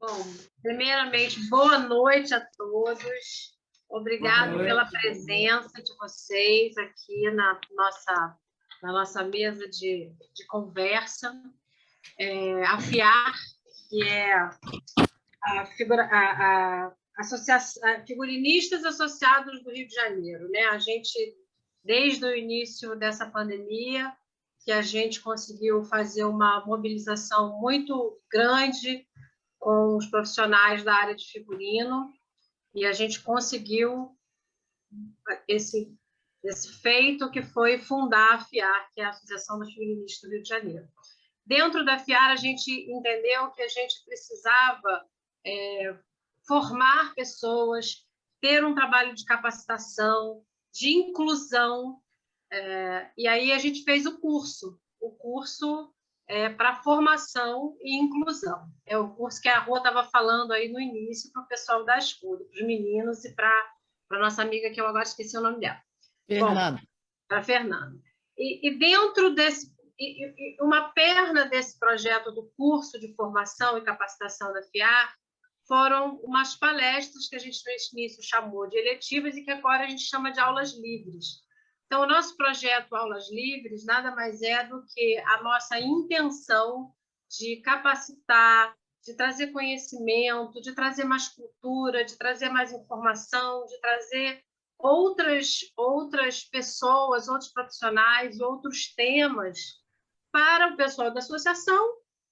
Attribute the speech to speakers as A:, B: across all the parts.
A: Bom, primeiramente, boa noite a todos. Obrigado pela presença de vocês aqui na nossa mesa de conversa. A FIAR, que é a Figurinistas Associados do Rio de Janeiro, né? A gente, desde o início dessa pandemia, que a gente conseguiu fazer uma mobilização muito grande com os profissionais da área de figurino, e a gente conseguiu esse feito que foi fundar a FIAR, que é a Associação dos Figurinistas do Rio de Janeiro. Dentro da FIAR, a gente entendeu que a gente precisava formar pessoas, ter um trabalho de capacitação, de inclusão, e aí a gente fez o curso para formação e inclusão. É o curso que a Rô estava falando aí no início para o pessoal da escola, para os meninos e para a nossa amiga, que eu agora esqueci o nome dela.
B: Fernanda.
A: Para a Fernanda. E dentro desse... uma perna desse projeto do curso de formação e capacitação da FIAR foram umas palestras que a gente, no início, chamou de eletivas e que agora a gente chama de aulas livres. Então, o nosso projeto Aulas Livres nada mais é do que a nossa intenção de capacitar, de trazer conhecimento, de trazer mais cultura, de trazer mais informação, de trazer outras pessoas, outros profissionais, outros temas para o pessoal da associação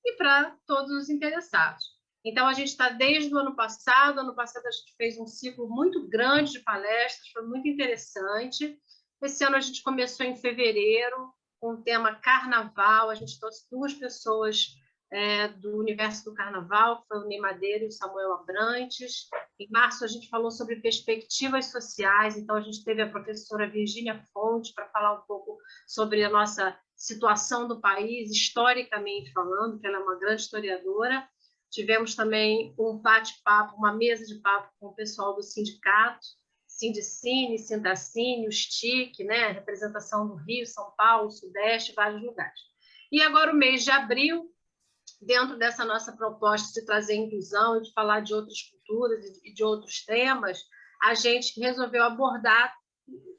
A: e para todos os interessados. Então, a gente está desde o ano passado a gente fez um ciclo muito grande de palestras, foi muito interessante. Esse ano a gente começou em fevereiro, com o tema Carnaval, a gente trouxe duas pessoas do universo do Carnaval, que foi o Ney Madeira e o Samuel Abrantes. Em março a gente falou sobre perspectivas sociais, então a gente teve a professora Virgínia Fonte para falar um pouco sobre a nossa situação do país, historicamente falando, que ela é uma grande historiadora. Tivemos também um bate-papo, uma mesa de papo com o pessoal do sindicato, Sindicine, Sindacine, o STIC, né? Representação do Rio, São Paulo, Sudeste, vários lugares. E agora, o mês de abril, dentro dessa nossa proposta de trazer inclusão e de falar de outras culturas e de outros temas, a gente resolveu abordar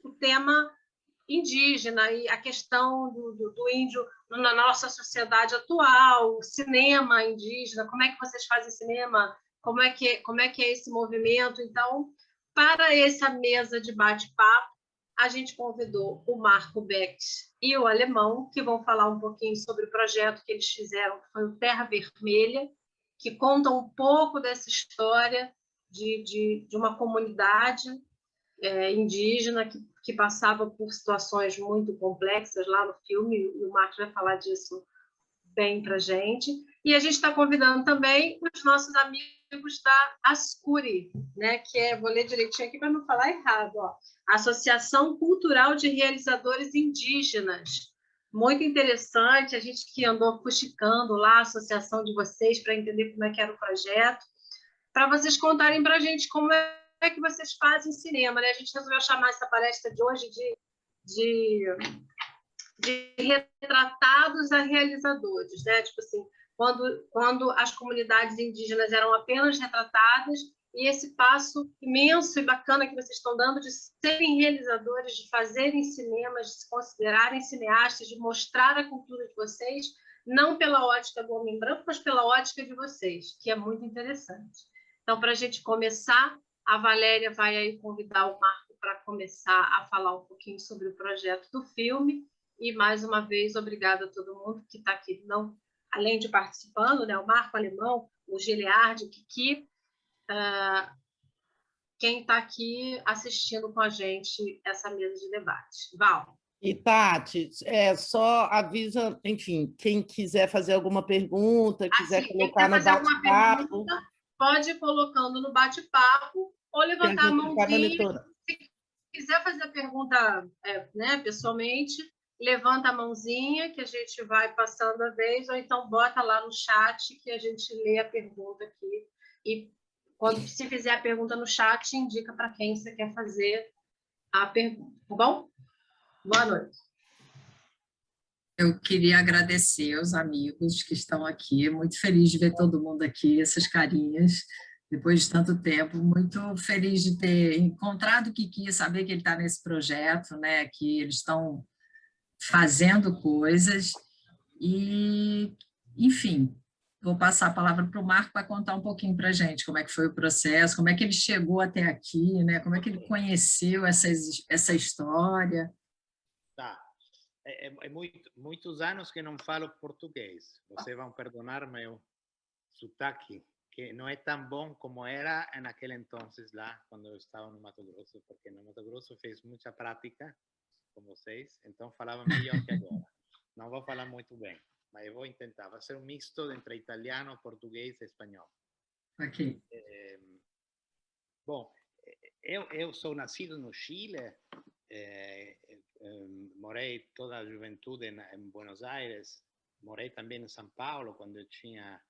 A: o tema indígena e a questão do índio na nossa sociedade atual, o cinema indígena, como é que vocês fazem cinema, como é que é esse movimento. Então, para essa mesa de bate-papo, a gente convidou o Marco Becks e o Alemão, que vão falar um pouquinho sobre o projeto que eles fizeram, que foi o Terra Vermelha, que conta um pouco dessa história de uma comunidade indígena que passava por situações muito complexas lá no filme, e o Marcos vai falar disso bem para a gente. E a gente está convidando também os nossos amigos da Ascuri, né, que vou ler direitinho aqui para não falar errado, ó, Associação Cultural de Realizadores Indígenas. Muito interessante, a gente que andou fuxicando lá a associação de vocês para entender como é que era o projeto, para vocês contarem para a gente como é que vocês fazem cinema, né? A gente resolveu chamar essa palestra de hoje de retratados a realizadores, né? Tipo assim, quando as comunidades indígenas eram apenas retratadas, e esse passo imenso e bacana que vocês estão dando de serem realizadores, de fazerem cinemas, de se considerarem cineastas, de mostrar a cultura de vocês, não pela ótica do homem branco, mas pela ótica de vocês, que é muito interessante. Então, para a gente começar, a Valéria vai aí convidar o Marco para começar a falar um pouquinho sobre o projeto do filme. E, mais uma vez, obrigada a todo mundo que está aqui, não, além de participando, né? O Marco Alemão, o Giliard, o Kiki, quem está aqui assistindo com a gente essa mesa de debate. Val.
B: E, Tati, só avisa, enfim, quem quiser fazer alguma pergunta, quiser colocar no bate-papo.
A: Pode ir colocando no bate-papo ou levantar a mãozinha. Se quiser fazer a pergunta pessoalmente, levanta a mãozinha que a gente vai passando a vez, ou então bota lá no chat que a gente lê a pergunta aqui. E se fizer a pergunta no chat, indica para quem você quer fazer a pergunta. Tá bom? Boa noite.
C: Eu queria agradecer aos amigos que estão aqui, muito feliz de ver todo mundo aqui, essas carinhas, depois de tanto tempo, muito feliz de ter encontrado o Kiki, saber que ele está nesse projeto, né, que eles estão fazendo coisas, e, enfim, vou passar a palavra para o Marco para contar um pouquinho para a gente como é que foi o processo, como é que ele chegou até aqui, né, como é que ele conheceu essa história.
D: Tá. Muitos anos que não falo português. Vocês vão perdonar meu sotaque, que não é tão bom como era naquele entonces lá, quando eu estava no Mato Grosso, porque no Mato Grosso fez muita prática com vocês, então falava melhor que agora. Não vou falar muito bem, mas eu vou tentar. Vai ser um misto entre italiano, português e espanhol.
C: Ok.
D: Bom, eu sou nascido no Chile, morei toda a juventude em Buenos Aires, morei também em São Paulo quando eu tinha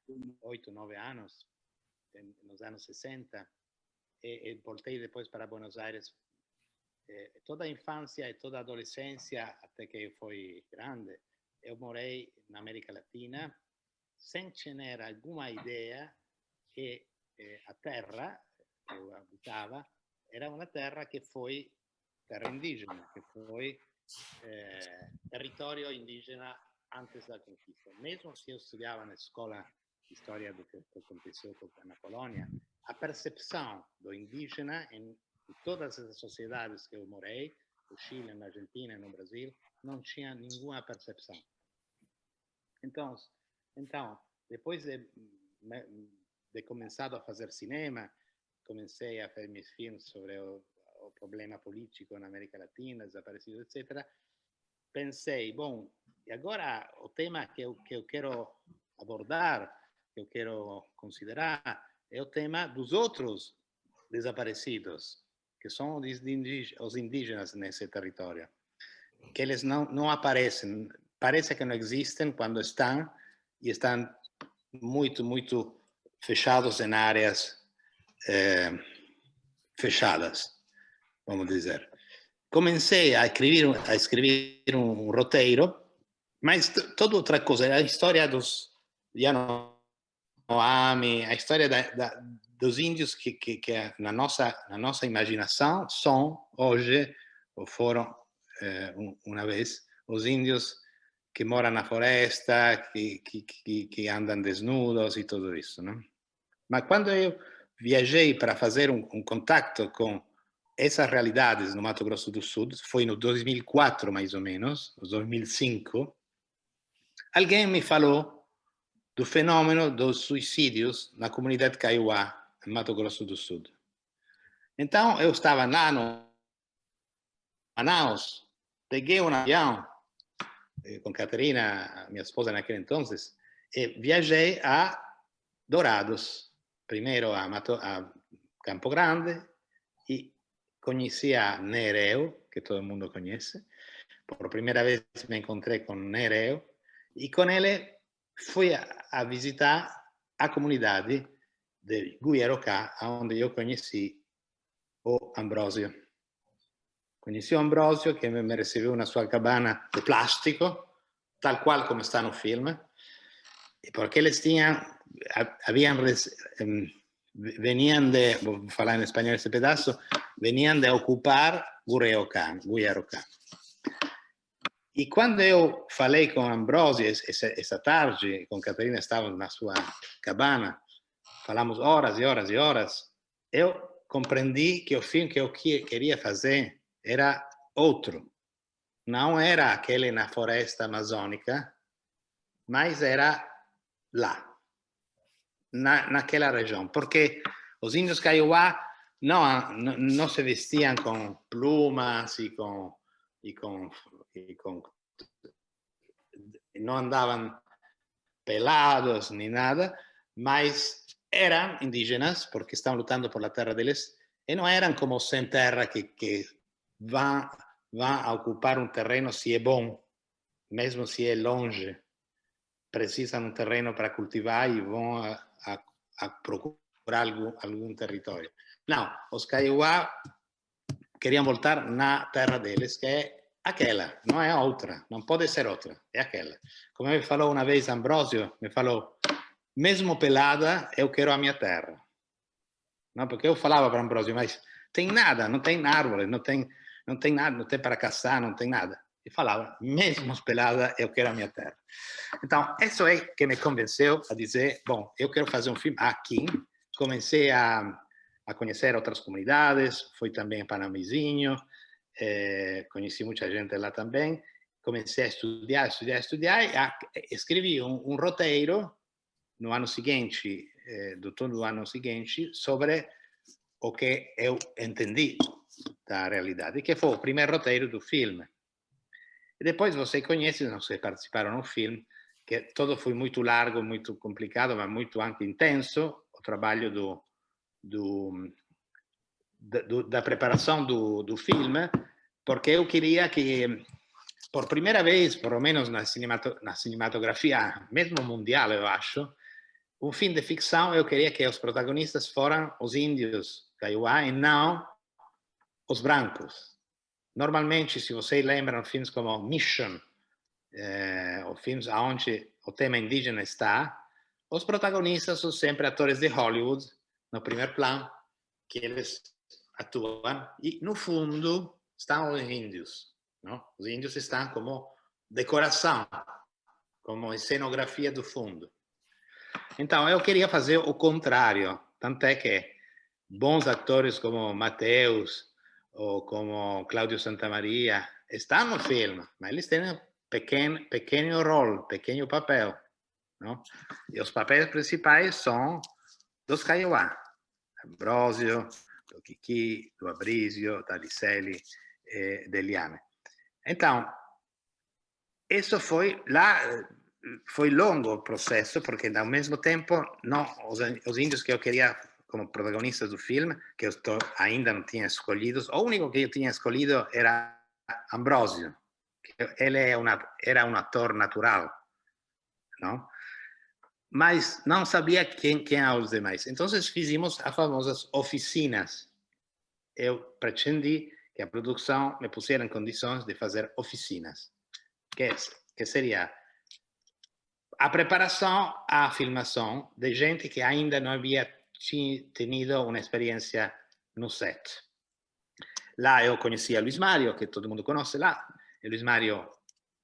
D: 8, 9 anos, nos anos 60, e voltei depois para Buenos Aires toda a infância e toda a adolescência, até que eu fui grande. Eu morei na América Latina sem ter alguma ideia que a terra que eu habitava era uma terra que foi terra indígena, que foi território indígena antes da conquista. Mesmo se eu estudava na escola de história do que aconteceu na Polônia, a percepção do indígena em todas as sociedades que eu morei, no Chile, na Argentina, no Brasil, não tinha nenhuma percepção. Então depois de começar a fazer cinema, comecei a fazer meus filmes sobre o problema político na América Latina, desaparecido, etc. Pensei, bom, e agora o tema que eu quero abordar, que eu quero considerar, é o tema dos outros desaparecidos, que são os indígenas nesse território, que eles não aparecem, parece que não existem quando estão, e estão muito, muito fechados em áreas fechadas, vamos dizer. Comecei a escrever um roteiro, mas toda outra coisa, a história dos Yanomami, a história dos índios que na nossa imaginação são hoje, ou foram uma vez, os índios que moram na floresta, que andam desnudos e tudo isso, né? Mas quando eu viajei para fazer um contato com essas realidades no Mato Grosso do Sul, foi no 2004 mais ou menos, 2005, alguém me falou do fenômeno dos suicídios na comunidade Kaiowá, no Mato Grosso do Sul. Então eu estava lá no Manaus, peguei um avião com Catarina, minha esposa naquele entonces, e viajei a Dourados, primeiro a Campo Grande, e conheci a Nereu, que todo mundo conhece. Por primeira vez me encontrei com Nereu, e com ele fui a visitar a comunidade de Guiarocá, onde eu conheci o Ambrosio. Conheci o Ambrosio, que me recebeu na sua cabana de plástico, tal qual como está no filme, porque eles venían de, voy a hablar en español este pedazo, venían de ocupar Guiarocá. E quando eu falei com Ambrosio essa tarde, com Catarina, estávamos na sua cabana, falamos horas e horas e horas, eu compreendi que o filme que eu queria fazer era outro. Não era aquele na floresta amazônica, mas era lá, naquela região, porque os índios Kaiowá não se vestiam com plumas e não andavam pelados nem nada, mas eram indígenas porque estavam lutando por la terra deles e não eram como os sem terra que vão a ocupar um terreno se é bom, mesmo se é longe. Precisam um terreno para cultivar e vão a procurar algum território. Não, os Kaiowá queriam voltar na terra deles, que é aquela, não é outra, não pode ser outra, é aquela. Como me falou uma vez Ambrosio, me falou, mesmo pelada, eu quero a minha terra. Não, porque eu falava para Ambrosio, mas tem nada, não tem árvore, não tem nada, não tem para caçar, não tem nada. E falava, mesmo pelada, eu quero a minha terra. Então, isso é que me convenceu a dizer, bom, eu quero fazer um filme aqui. Comecei a conhecer outras comunidades, fui também para Namizinho, conheci muita gente lá também. Comecei a estudar, e escrevi um roteiro no ano seguinte, do todo o ano seguinte, sobre o que eu entendi da realidade, que foi o primeiro roteiro do filme. E depois você conhece, não sei, participaram no filme, que todo foi muito largo, muito complicado, mas muito anche intenso, o trabalho da preparação do filme, porque eu queria que, por primeira vez, pelo menos na cinematografia, mesmo mundial, eu acho, um filme de ficção, eu queria que os protagonistas foram os índios Kaiowá e não os brancos. Normalmente, se vocês lembram, filmes como Mission, ou filmes onde o tema indígena está, os protagonistas são sempre atores de Hollywood, no primeiro plano, que eles atuam, e no fundo estão os índios. Não? Os índios estão como decoração, como cenografia do fundo. Então, eu queria fazer o contrário, tanto é que bons atores como Mateus ou como Cláudio Santamaria estão no filme, mas eles têm um pequeno rol, pequeno papel. Não? E os papéis principais são dos Kaiowá, Ambrosio, do Kiki, do Abrísio, da Licelli e da Eliane. Então, isso foi longo o processo, porque ao mesmo tempo, não, os índios que eu queria como protagonistas do filme, que eu ainda não tinha escolhido, o único que eu tinha escolhido era Ambrosio, que ele era um ator natural, não? Mas não sabia quem eram os demais. Então, fizemos as famosas oficinas. Eu pretendi que a produção me pusesse em condições de fazer oficinas, que seria a preparação à filmação de gente que ainda não havia tido uma experiência no set. Lá eu conhecia Luis Mario, que todo mundo conhece lá, e Luis Mario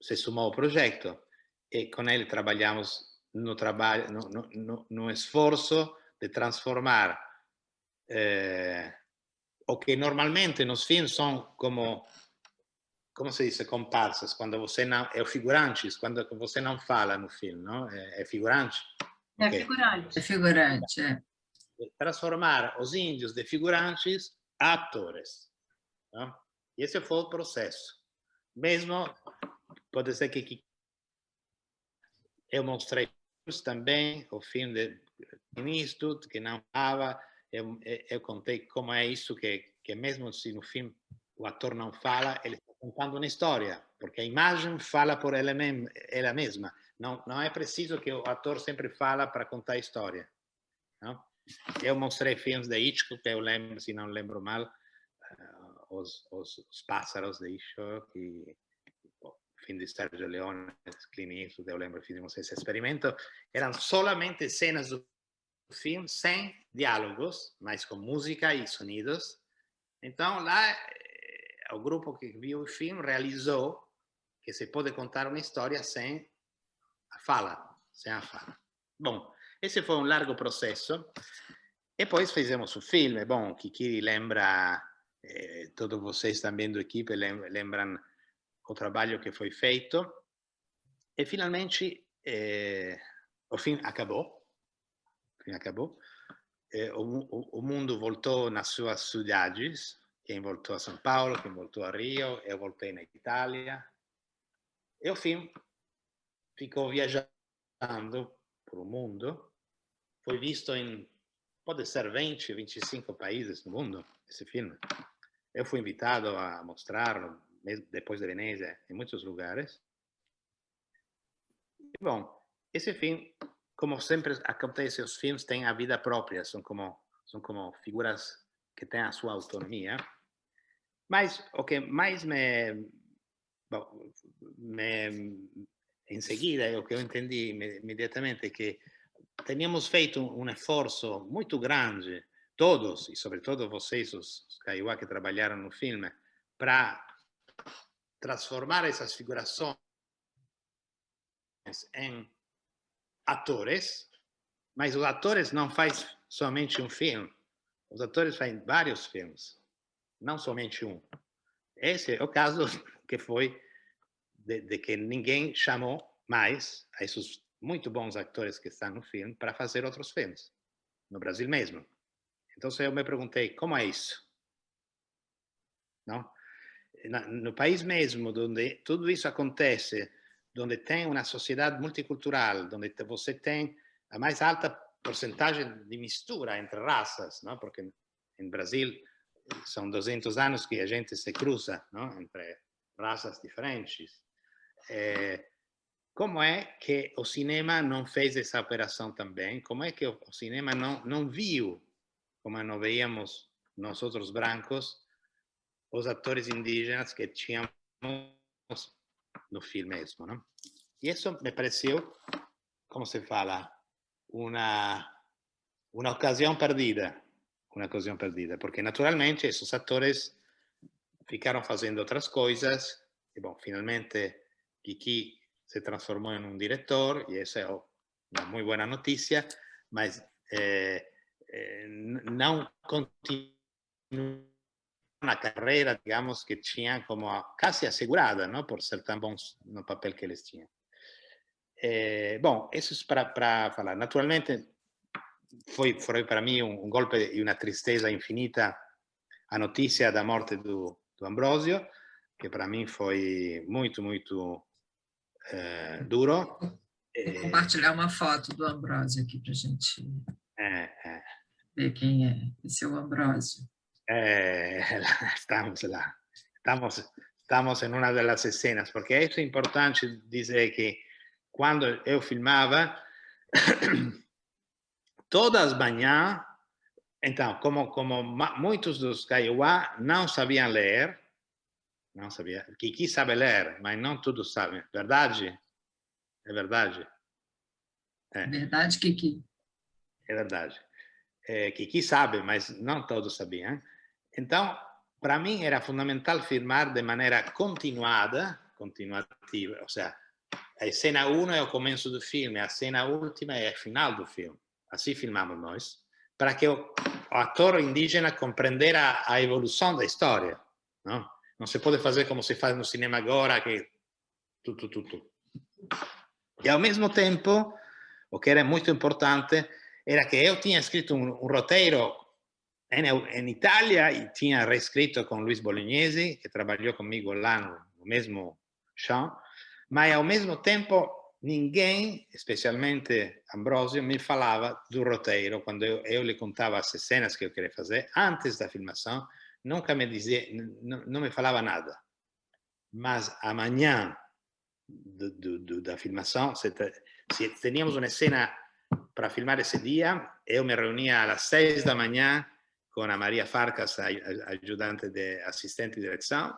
D: se sumou ao projeto e com ele trabalhamos no esforço de transformar o que normalmente nos filmes são como se diz, comparsas, quando você não, é o figurantes, quando você não fala no filme, não? É figurante?
A: É figurante.
C: É figurante, é.
D: Transformar os índios de figurantes a atores. Não? E esse foi o processo. Mesmo, pode ser que eu mostrei também o filme de Institute, que não falava, eu contei como é isso, que mesmo se no filme o ator não fala, ele está contando uma história, porque a imagem fala por ela mesma. Não é preciso que o ator sempre fala para contar a história. Não? Eu mostrei filmes de Hitchcock, eu lembro, se não lembro mal, os Pássaros de Hitchcock, e o filme de Sergio Leone, Clint Eastwood, eu lembro, fizemos esse experimento. Eram solamente cenas do filme sem diálogos, mas com música e sonidos. Então, lá, o grupo que viu o filme realizou que se pode contar uma história sem a fala. Bom, esse foi um largo processo. E poi fizemos o filme. Bom, Kiki lembra, todos vocês também da equipe lembram o trabalho que foi feito. E finalmente o filme acabou. O mundo voltou nas suas cidades. Quem voltou a São Paulo, quem voltou a Rio, eu voltei na Itália. E o filme ficou viajando pelo mundo. Foi visto em, pode ser 20, 25 países no mundo, esse filme. Eu fui invitado a mostrá-lo, depois de Veneza, em muitos lugares. E, bom, esse filme, como sempre acontece, os filmes têm a vida própria, são como figuras que têm a sua autonomia. Mas o que mais me bom, em seguida, o que eu entendi imediatamente é que tínhamos feito um esforço muito grande, todos, e sobretudo vocês, os Kaiowá que trabalharam no filme, para transformar essas figurações em atores, mas os atores não fazem somente um filme, os atores fazem vários filmes, não somente um. Esse é o caso que foi de que ninguém chamou mais a esses muito bons atores que estão no filme para fazer outros filmes, no Brasil mesmo. Então eu me perguntei, como é isso? Não? No país mesmo, onde tudo isso acontece, onde tem uma sociedade multicultural, onde você tem a mais alta porcentagem de mistura entre raças, não? Porque no Brasil são 200 anos que a gente se cruza, não? Entre raças diferentes. Como é que o cinema não fez essa operação também? Como é que o cinema não viu, como não veíamos nós outros brancos, os atores indígenas que tínhamos no filme mesmo, não? E isso me pareceu, como se fala, uma ocasião perdida. Uma ocasião perdida, porque naturalmente esses atores ficaram fazendo outras coisas, e bom, finalmente Kiki se transformou em um diretor, e essa é uma muito boa notícia, mas não continuou na carreira, digamos, que tinha como quase assegurada, não? Por ser tão bons no papel que eles tinham. Bom, isso é para falar. Naturalmente, foi para mim um golpe e uma tristeza infinita a notícia da morte do Ambrosio, que para mim foi muito, muito duro.
C: Vou compartilhar uma foto do Ambrósio aqui para a gente ver quem é. Esse é o Ambrósio.
D: Estamos lá. Estamos em uma das cenas, porque é importante dizer que quando eu filmava, todas as manhãs, então, como muitos dos Kaiowá não sabiam ler, não sabia. Kiki sabe ler, mas não todos sabem. Verdade? É verdade.
C: Verdade, Kiki?
D: É verdade. Kiki sabe, mas não todos sabiam. Então, para mim era fundamental filmar de maneira continuativa. Ou seja, a cena 1 é o começo do filme, a cena última é o final do filme. Assim filmamos nós, para que o ator indígena compreendera a evolução da história. Não se pode fazer como se faz no cinema agora, que tudo. E ao mesmo tempo, o que era muito importante era que eu tinha escrito um roteiro em Itália e tinha reescrito com Luis Bolognesi, que trabalhou comigo lá no mesmo chão, mas ao mesmo tempo ninguém, especialmente Ambrosio, me falava do roteiro quando eu lhe contava as cenas que eu queria fazer antes da filmação. Nunca me dizia, não me falava nada. Mas amanhã da filmação, se teníamos uma cena para filmar esse dia, eu me reunia às 6 da manhã com a Maria Farcas, ajudante de assistente de direção,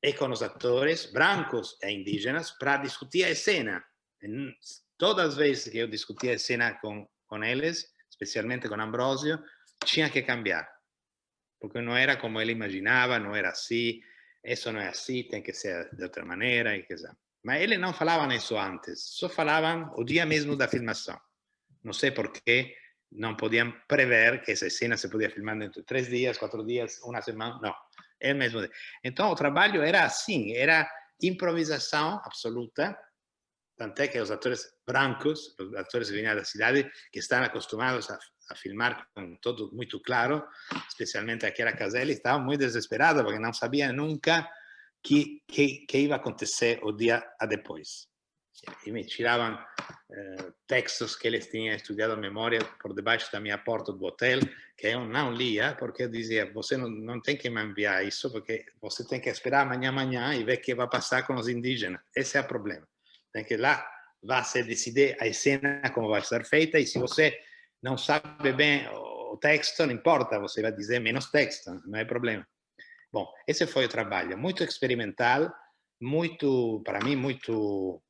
D: e com os atores brancos e indígenas para discutir a cena. Todas as vezes que eu discutia a cena com eles, especialmente com Ambrosio, tinha que cambiar. Porque não era como ele imaginava, não era assim, isso não é assim, tem que ser de outra maneira. Mas eles não falavam isso antes, só falavam o dia mesmo da filmação. Não sei por que não podiam prever que essa cena se podia filmar dentro de 3 dias, 4 dias, uma semana, não. É o mesmo. Então o trabalho era assim, era improvisação absoluta, tanto é que os atores brancos, os atores que vinham da cidade, que estão acostumados a filmar com tudo muito claro, especialmente aquela Caselli, estavam muito desesperados porque não sabiam nunca que ia acontecer o dia depois. E me tiravam textos que eles tinham estudado a memória por debaixo da minha porta do hotel, que eu não lia, porque eu dizia, você não tem que me enviar isso, porque você tem que esperar amanhã e ver o que vai passar com os indígenas. Esse é o problema. Tem que lá vai se decidir a cena como vai ser feita, e se você não sabe bem o texto, não importa, você vai dizer menos texto, não é problema. Bom, esse foi o trabalho, muito experimental, muito, para mim, muito...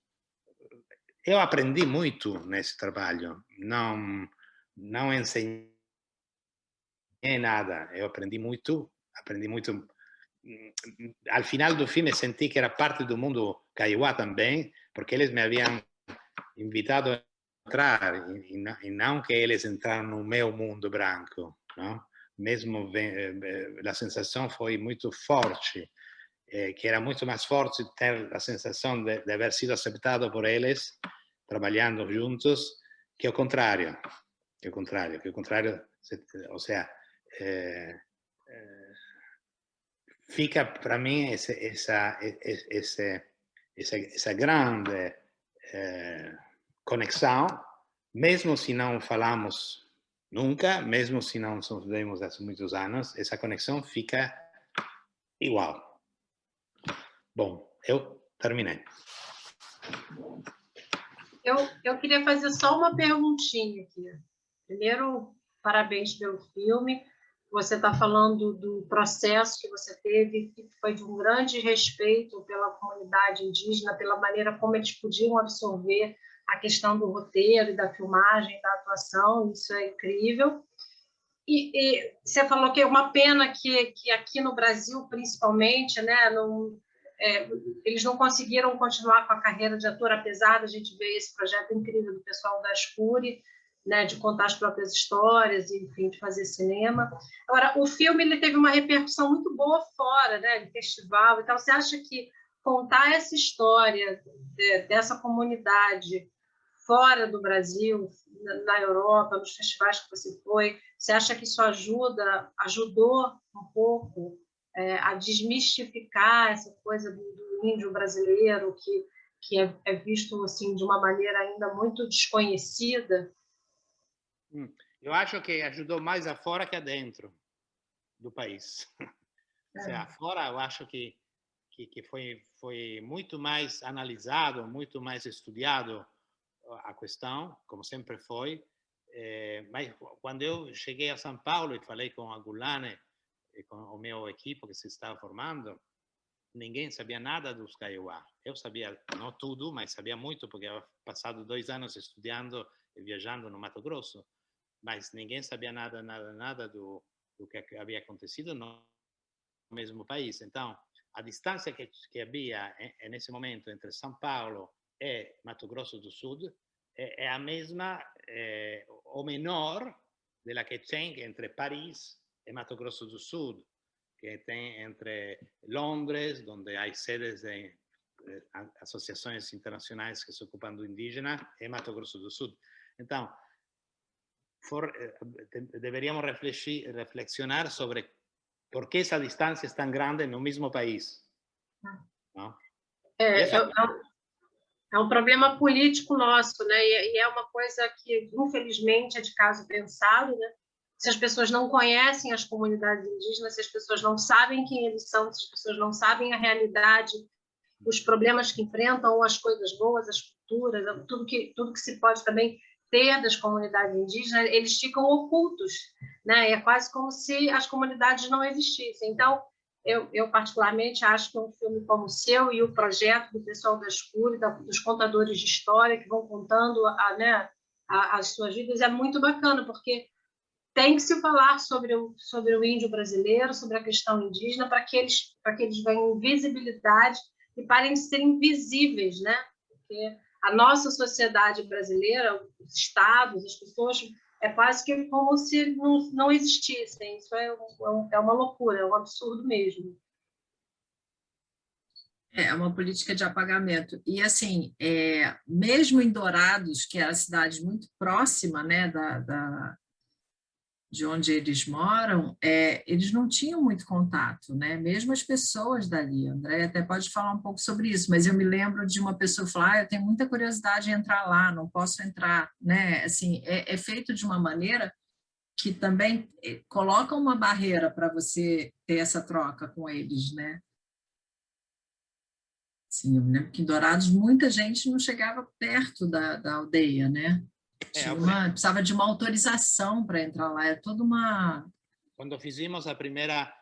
D: Eu aprendi muito nesse trabalho. Não ensinei nada. Eu aprendi muito. Al final do filme senti que era parte do mundo Kaiowá também, porque eles me haviam invitado a entrar, e não que eles entraram no meu mundo branco, não? Mesmo a sensação foi muito forte, que era muito mais forte ter a sensação de haver sido aceitado por eles, trabalhando juntos, que o contrário. Ou seja, fica para mim essa grande conexão, mesmo se não falamos nunca, mesmo se não nos vemos há muitos anos, essa conexão fica igual. Bom, eu terminei.
A: Eu queria fazer só uma perguntinha aqui. Primeiro, parabéns pelo filme. Você está falando do processo que você teve, que foi de um grande respeito pela comunidade indígena, pela maneira como eles podiam absorver a questão do roteiro e da filmagem, da atuação. Isso é incrível. E você falou que é uma pena que aqui no Brasil, principalmente, né, eles não conseguiram continuar com a carreira de ator, apesar da gente ver esse projeto incrível do pessoal da Escure, né, de contar as próprias histórias e, enfim, de fazer cinema. Agora, o filme ele teve uma repercussão muito boa fora, né, de festival e tal. Você acha que contar essa história dessa comunidade fora do Brasil, na Europa, nos festivais que você foi, você acha que isso ajudou um pouco a desmistificar essa coisa do índio brasileiro que é visto assim de uma maneira ainda muito desconhecida?
D: Eu acho que ajudou mais afora que adentro do país. Afora, eu acho que foi muito mais analisado, muito mais estudado a questão, como sempre foi. Mas quando eu cheguei a São Paulo e falei com a Gulane e com o meu equipe que se estava formando, ninguém sabia nada dos Kaiowá. Eu sabia, não tudo, mas sabia muito, porque eu havia passado 2 anos estudando e viajando no Mato Grosso. Mas ninguém sabia nada do que havia acontecido no mesmo país. Então, a distância que havia nesse momento entre São Paulo e Mato Grosso do Sul é a mesma ou menor da que tem entre Paris e Mato Grosso do Sul, que tem entre Londres, onde há sedes de associações internacionais que se ocupam do indígena, e Mato Grosso do Sul. Então, deveríamos reflexionar sobre por que essa distância é tão grande no mesmo país. Não?
A: É um problema político nosso, né? E é uma coisa que, infelizmente, é de caso pensado, né? Se as pessoas não conhecem as comunidades indígenas, se as pessoas não sabem quem eles são, se as pessoas não sabem a realidade, os problemas que enfrentam, as coisas boas, as culturas, tudo que se pode também ter das comunidades indígenas, eles ficam ocultos, né? É quase como se as comunidades não existissem. Então, eu particularmente acho que um filme como o seu e o projeto do pessoal da Escure, dos contadores de história que vão contando as suas vidas, é muito bacana, porque tem que se falar sobre o índio brasileiro, sobre a questão indígena, para que eles ganhem visibilidade e parem de ser invisíveis, né? Porque a nossa sociedade brasileira, os estados, as pessoas, é quase que como se não existissem. Isso é uma loucura, é um absurdo mesmo.
C: É uma política de apagamento. E, assim, mesmo em Dourados, que é a cidade muito próxima, né, de onde eles moram, eles não tinham muito contato, né? Mesmo as pessoas dali. André até pode falar um pouco sobre isso, mas eu me lembro de uma pessoa falar, eu tenho muita curiosidade em entrar lá, não posso entrar, né? Assim, é feito de uma maneira que também coloca uma barreira para você ter essa troca com eles, né? Sim, eu me lembro que em Dourados muita gente não chegava perto da aldeia, né? Precisava de uma autorização para entrar lá, é toda uma...
D: Quando fizemos a primeira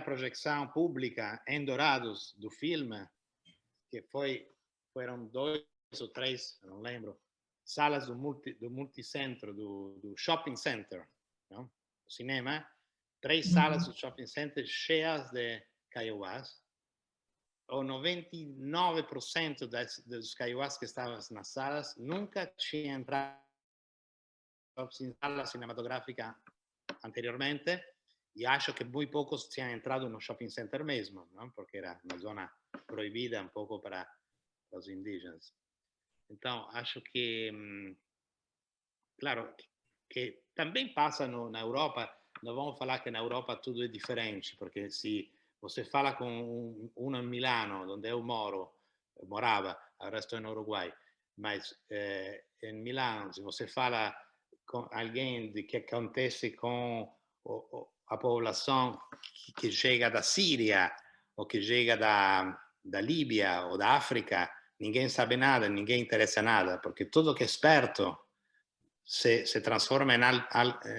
D: projeção pública em Dourados do filme, que foram 2 ou 3, não lembro, salas do multicentro, do shopping center, não? O cinema, 3 salas do shopping center cheias de kaiowás. O 99% dos kaiowás que estavam nas salas nunca tinham entrado em sala cinematográfica anteriormente, e acho que muito poucos tinham entrado no shopping center mesmo, não? Porque era uma zona proibida um pouco para os indígenas. Então, acho que, claro, que também passa na Europa. Não vamos falar que na Europa tudo é diferente, porque se você fala com um em Milano, onde eu morava, agora estou no Uruguai, mas em Milano, se você fala com alguém de que acontece com a população que chega da Síria, ou que chega da Líbia, ou da África, ninguém sabe nada, ninguém interessa nada, porque tudo que é esperto se transforma em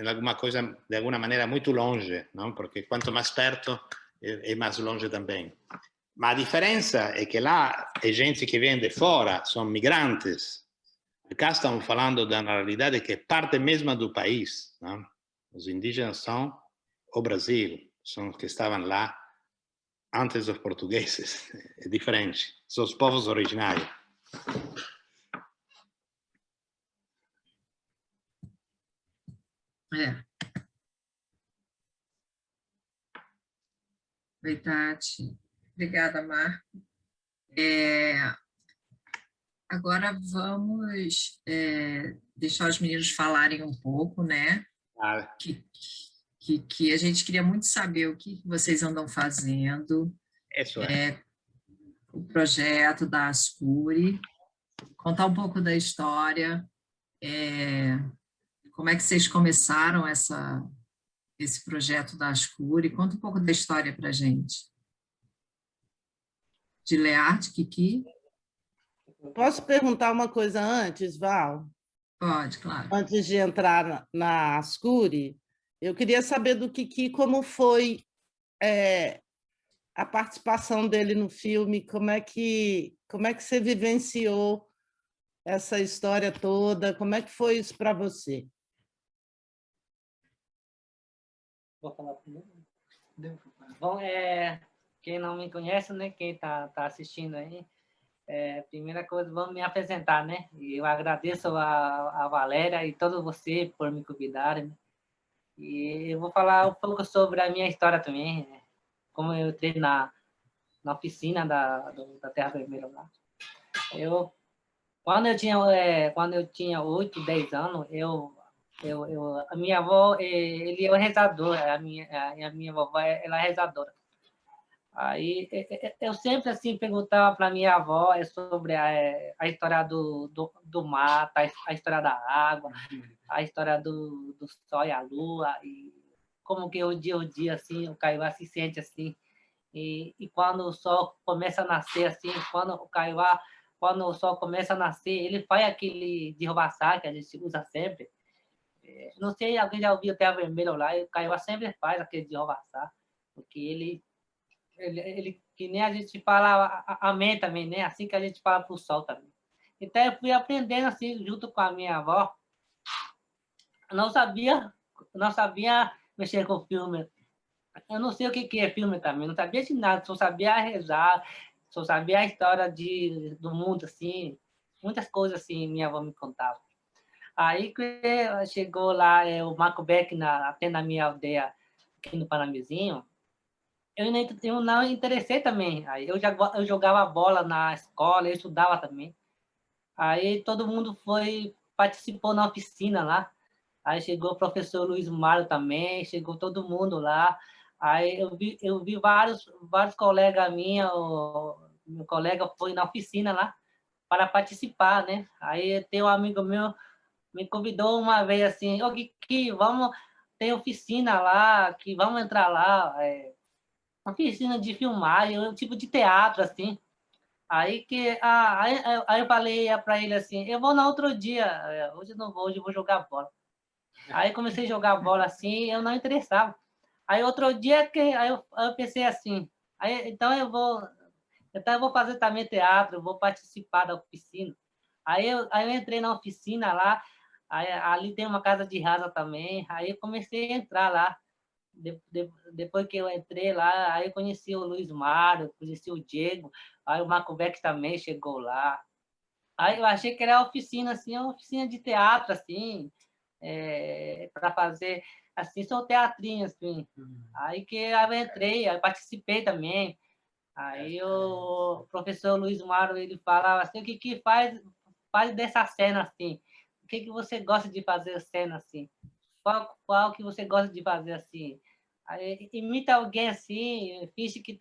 D: alguma coisa, de alguma maneira, muito longe, não? Porque quanto mais perto, é mais longe também. Mas a diferença é que lá é gente que vem de fora, são migrantes. Cá estamos falando de uma realidade que é parte mesma do país, não? Os indígenas são o Brasil, são os que estavam lá antes dos portugueses. É diferente, são os povos originários.
C: Oi, Tati. Obrigada, Marco. Agora vamos deixar os meninos falarem um pouco, né? Que a gente queria muito saber o que vocês andam fazendo.
D: Isso é.
C: O projeto da Ascuri, contar um pouco da história, como é que vocês começaram esse projeto da Ascuri. Conta um pouco da história para a gente. De Learte, Kiki.
B: Posso perguntar uma coisa antes, Val?
C: Pode, claro.
B: Antes de entrar na Ascuri, eu queria saber do Kiki como foi a participação dele no filme, como é que você vivenciou essa história toda, como é que foi isso para você?
E: Vou falar primeiro. Bom, quem não me conhece, né, quem tá assistindo aí, primeira coisa, vamos me apresentar, né? Eu agradeço a Valéria e todos vocês por me convidarem, né? E eu vou falar um pouco sobre a minha história também, né? Como eu entrei na oficina da Terra Vermelha lá. Quando eu tinha 8, 10 anos, a minha avó, ele é o rezador, a minha vovó, ela é rezadora. Aí eu sempre assim perguntava para minha avó sobre a história do mar, a história da água, a história do sol e a lua, e como que o dia assim, o Kaiowá se sente assim. E quando o sol começa a nascer assim, quando o sol começa a nascer, ele faz aquele derrubaçá que a gente usa sempre. Não sei, alguém já ouviu Terra Vermelha lá, e o Kaiowá sempre faz aquele derrubaçá, porque ele, que nem a gente fala amém também, né? Assim que a gente fala pro sol também. Então eu fui aprendendo assim, junto com a minha avó. Não sabia mexer com filme. Eu não sei o que é filme também, não sabia de nada, só sabia rezar, só sabia a história do mundo, assim, muitas coisas assim minha avó me contava. Aí que chegou lá o Marco Beck até na minha aldeia, aqui no Panamizinho, eu não interessei também. Aí eu jogava bola na escola, eu estudava também. Aí todo mundo participou na oficina lá. Aí chegou o professor Luiz Mário também, chegou todo mundo lá. Aí eu vi vários colegas minhos, meu colega foi na oficina lá para participar, né? Aí tem um amigo meu me convidou uma vez assim, ô Kiki, tem oficina lá, que vamos entrar lá, oficina de filmagem, um tipo de teatro, assim. Aí eu falei para ele assim, eu vou no outro dia, hoje eu não vou, hoje eu vou jogar bola. Aí comecei a jogar bola assim, eu não interessava. Aí outro dia aí eu pensei assim, então eu vou então eu vou fazer também teatro, eu vou participar da oficina. Aí eu entrei na oficina lá, aí, ali tem uma casa de rasa também, aí eu comecei a entrar lá. Depois que eu entrei lá, aí eu conheci o Luiz Mário, conheci o Diego, aí o Marco Beck também chegou lá. Aí eu achei que era oficina, assim, uma oficina de teatro, assim, para fazer, assim, só teatrinho, assim. Aí que eu entrei, aí participei também. Aí o professor Luiz Mário, ele falava assim, o que faz dessa cena, assim? O que você gosta de fazer cena, assim? Qual que você gosta de fazer, assim? Aí, imita alguém, assim, finge que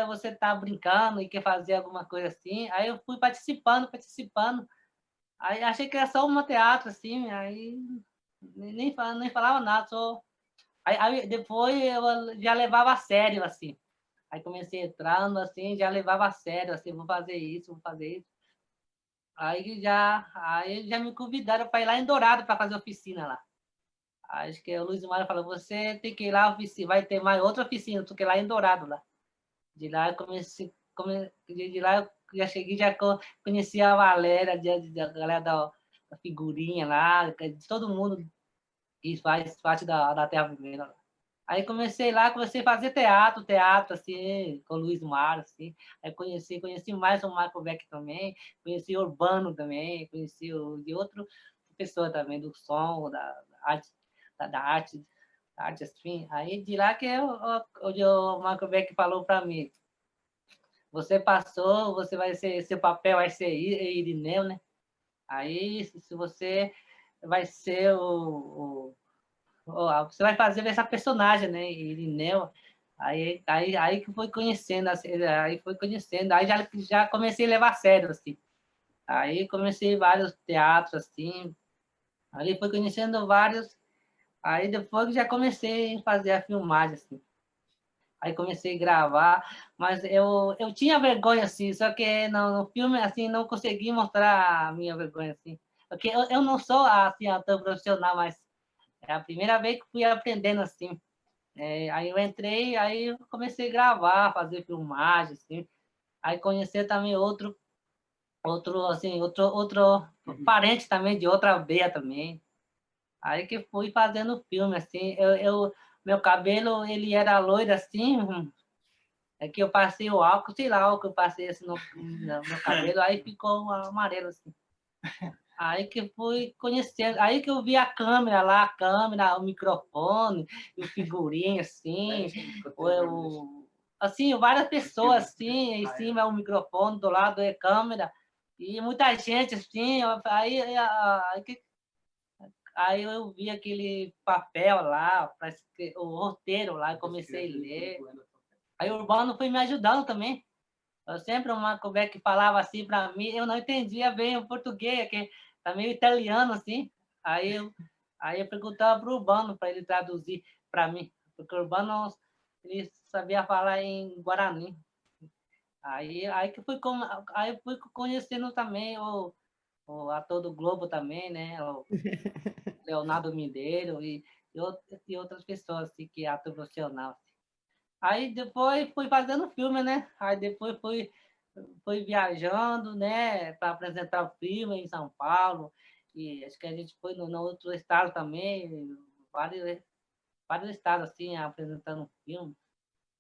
E: você tá brincando e quer fazer alguma coisa assim. Aí eu fui participando. Aí achei que era só um teatro, assim, aí nem falava nada, só... Aí depois eu já levava a sério, assim. Aí comecei entrando, assim, já levava a sério, assim, vou fazer isso, vou fazer isso. Aí já me convidaram para ir lá em Dourado para fazer oficina lá. Acho que o Luiz Mário falou, você tem que ir lá, oficina, vai ter mais outra oficina, do que lá em Dourado, lá. De lá eu de lá eu já cheguei, já conheci a Valéria, a galera da figurinha lá, de todo mundo que faz parte da Terra Vermelha. Aí comecei a fazer teatro, assim, com o Luiz Mário, assim. Aí conheci mais o Marco Beck também, conheci o Urbano também, conheci de outro pessoa também, do som, da arte, da arte, assim. Aí de lá que o Marco Beck falou para mim, você passou, você vai ser, seu papel vai ser Irineu, né? Aí, se você vai ser você vai fazer essa personagem, né? Irineu. Aí que foi conhecendo, assim, aí já comecei a levar a sério, assim. Aí comecei vários teatros, assim. Aí foi conhecendo vários. Aí depois já comecei a fazer a filmagem, assim. Aí comecei a gravar, mas eu tinha vergonha, assim, só que no filme, assim, não consegui mostrar a minha vergonha, assim. Porque eu não sou, assim, ator profissional, mas é a primeira vez que fui aprendendo, assim. Aí eu entrei, aí eu comecei a gravar, fazer filmagem, assim. Aí conhecer também outro parente também, de outra aldeia também. Aí que fui fazendo filme, assim. Meu cabelo, ele era loiro, assim, é que eu passei o álcool, sei lá, o que eu passei assim no meu cabelo, aí ficou amarelo assim. Aí que fui conhecendo, aí que eu vi a câmera lá, o microfone, e o figurinho assim, assim, várias pessoas assim, em cima o microfone, do lado é câmera, e muita gente assim, aí eu vi aquele papel lá, o roteiro lá, e comecei a ler. Aí o Urbano foi me ajudando também. Eu sempre, o Marco Beck falava assim para mim, eu não entendia bem o português, que tá meio italiano assim. Aí eu perguntava para o Urbano para ele traduzir para mim, porque o Urbano ele sabia falar em Guarani. Aí que aí fui conhecendo também o ator do Globo também, né? O Leonardo Mineiro e outras pessoas assim, que é ator profissional. Aí depois fui fazendo filme, né? Aí depois fui viajando, né? Para apresentar o filme em São Paulo. E acho que a gente foi no outro estado também, vários estados, assim, apresentando o filme.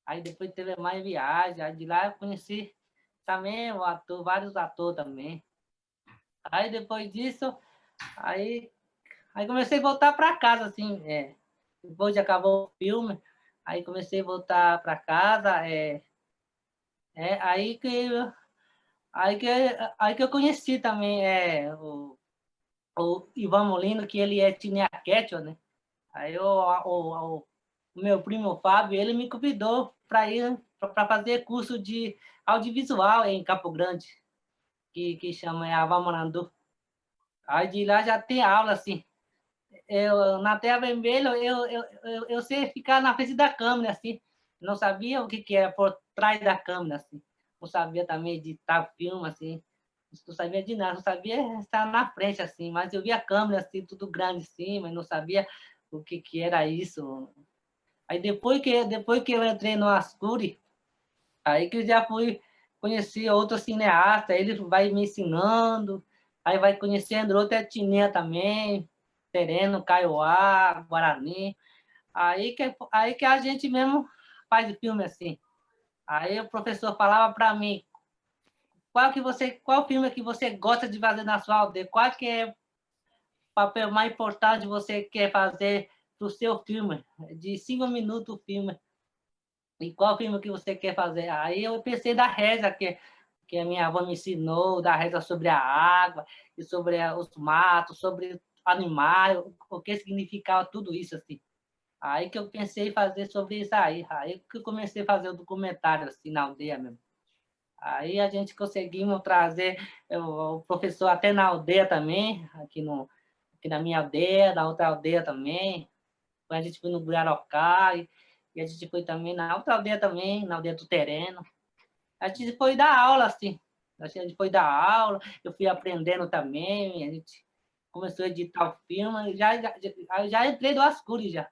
E: Aí depois teve mais viagem. Aí de lá eu conheci também vários atores também. Aí depois disso, aí comecei a voltar para casa, assim, depois de acabou o filme, aí comecei a voltar para casa, é, aí que, aí que, aí que eu conheci também o Ivan Molino, que ele é cinearquete, né? Aí o meu primo Fábio, ele me convidou para ir para fazer curso de audiovisual em Campo Grande, que chama Avamorandu. Aí de lá já tem aula, assim. Na Terra Vermelha, eu sei ficar na frente da câmera, assim. Não sabia o que era por trás da câmera, assim. Não sabia também editar filme, assim. Não sabia de nada, não sabia estar na frente, assim. Mas eu via a câmera, assim, tudo grande, assim, mas não sabia o que era isso. Aí depois que eu entrei no Ascuri, Aí que eu já fui conhecer outros cineastas, ele vai me ensinando, aí vai conhecendo outra etnia também, Tereno, Kaiowá, Guarani. Aí que a gente mesmo faz filme assim. Aí o professor falava para mim, qual filme que você gosta de fazer na sua aldeia? Qual que é o papel mais importante que você quer fazer do seu filme? De 5 minutos o filme. E qual filme que você quer fazer? Aí eu pensei da reza que a minha avó me ensinou, da reza sobre a água, e sobre os matos, sobre animais, o que significava tudo isso, assim. Aí que eu pensei em fazer sobre isso aí. Aí que eu comecei a fazer o documentário, assim, na aldeia mesmo. Aí a gente conseguimos trazer o professor até na aldeia também, aqui na minha aldeia, na outra aldeia também. A gente foi no Burarocá, e a gente foi também na outra aldeia também, na aldeia do Tereno. A gente foi dar aula, assim. A gente foi dar aula, eu fui aprendendo também, a gente começou a editar o filme, já entrei do Ascuri, já.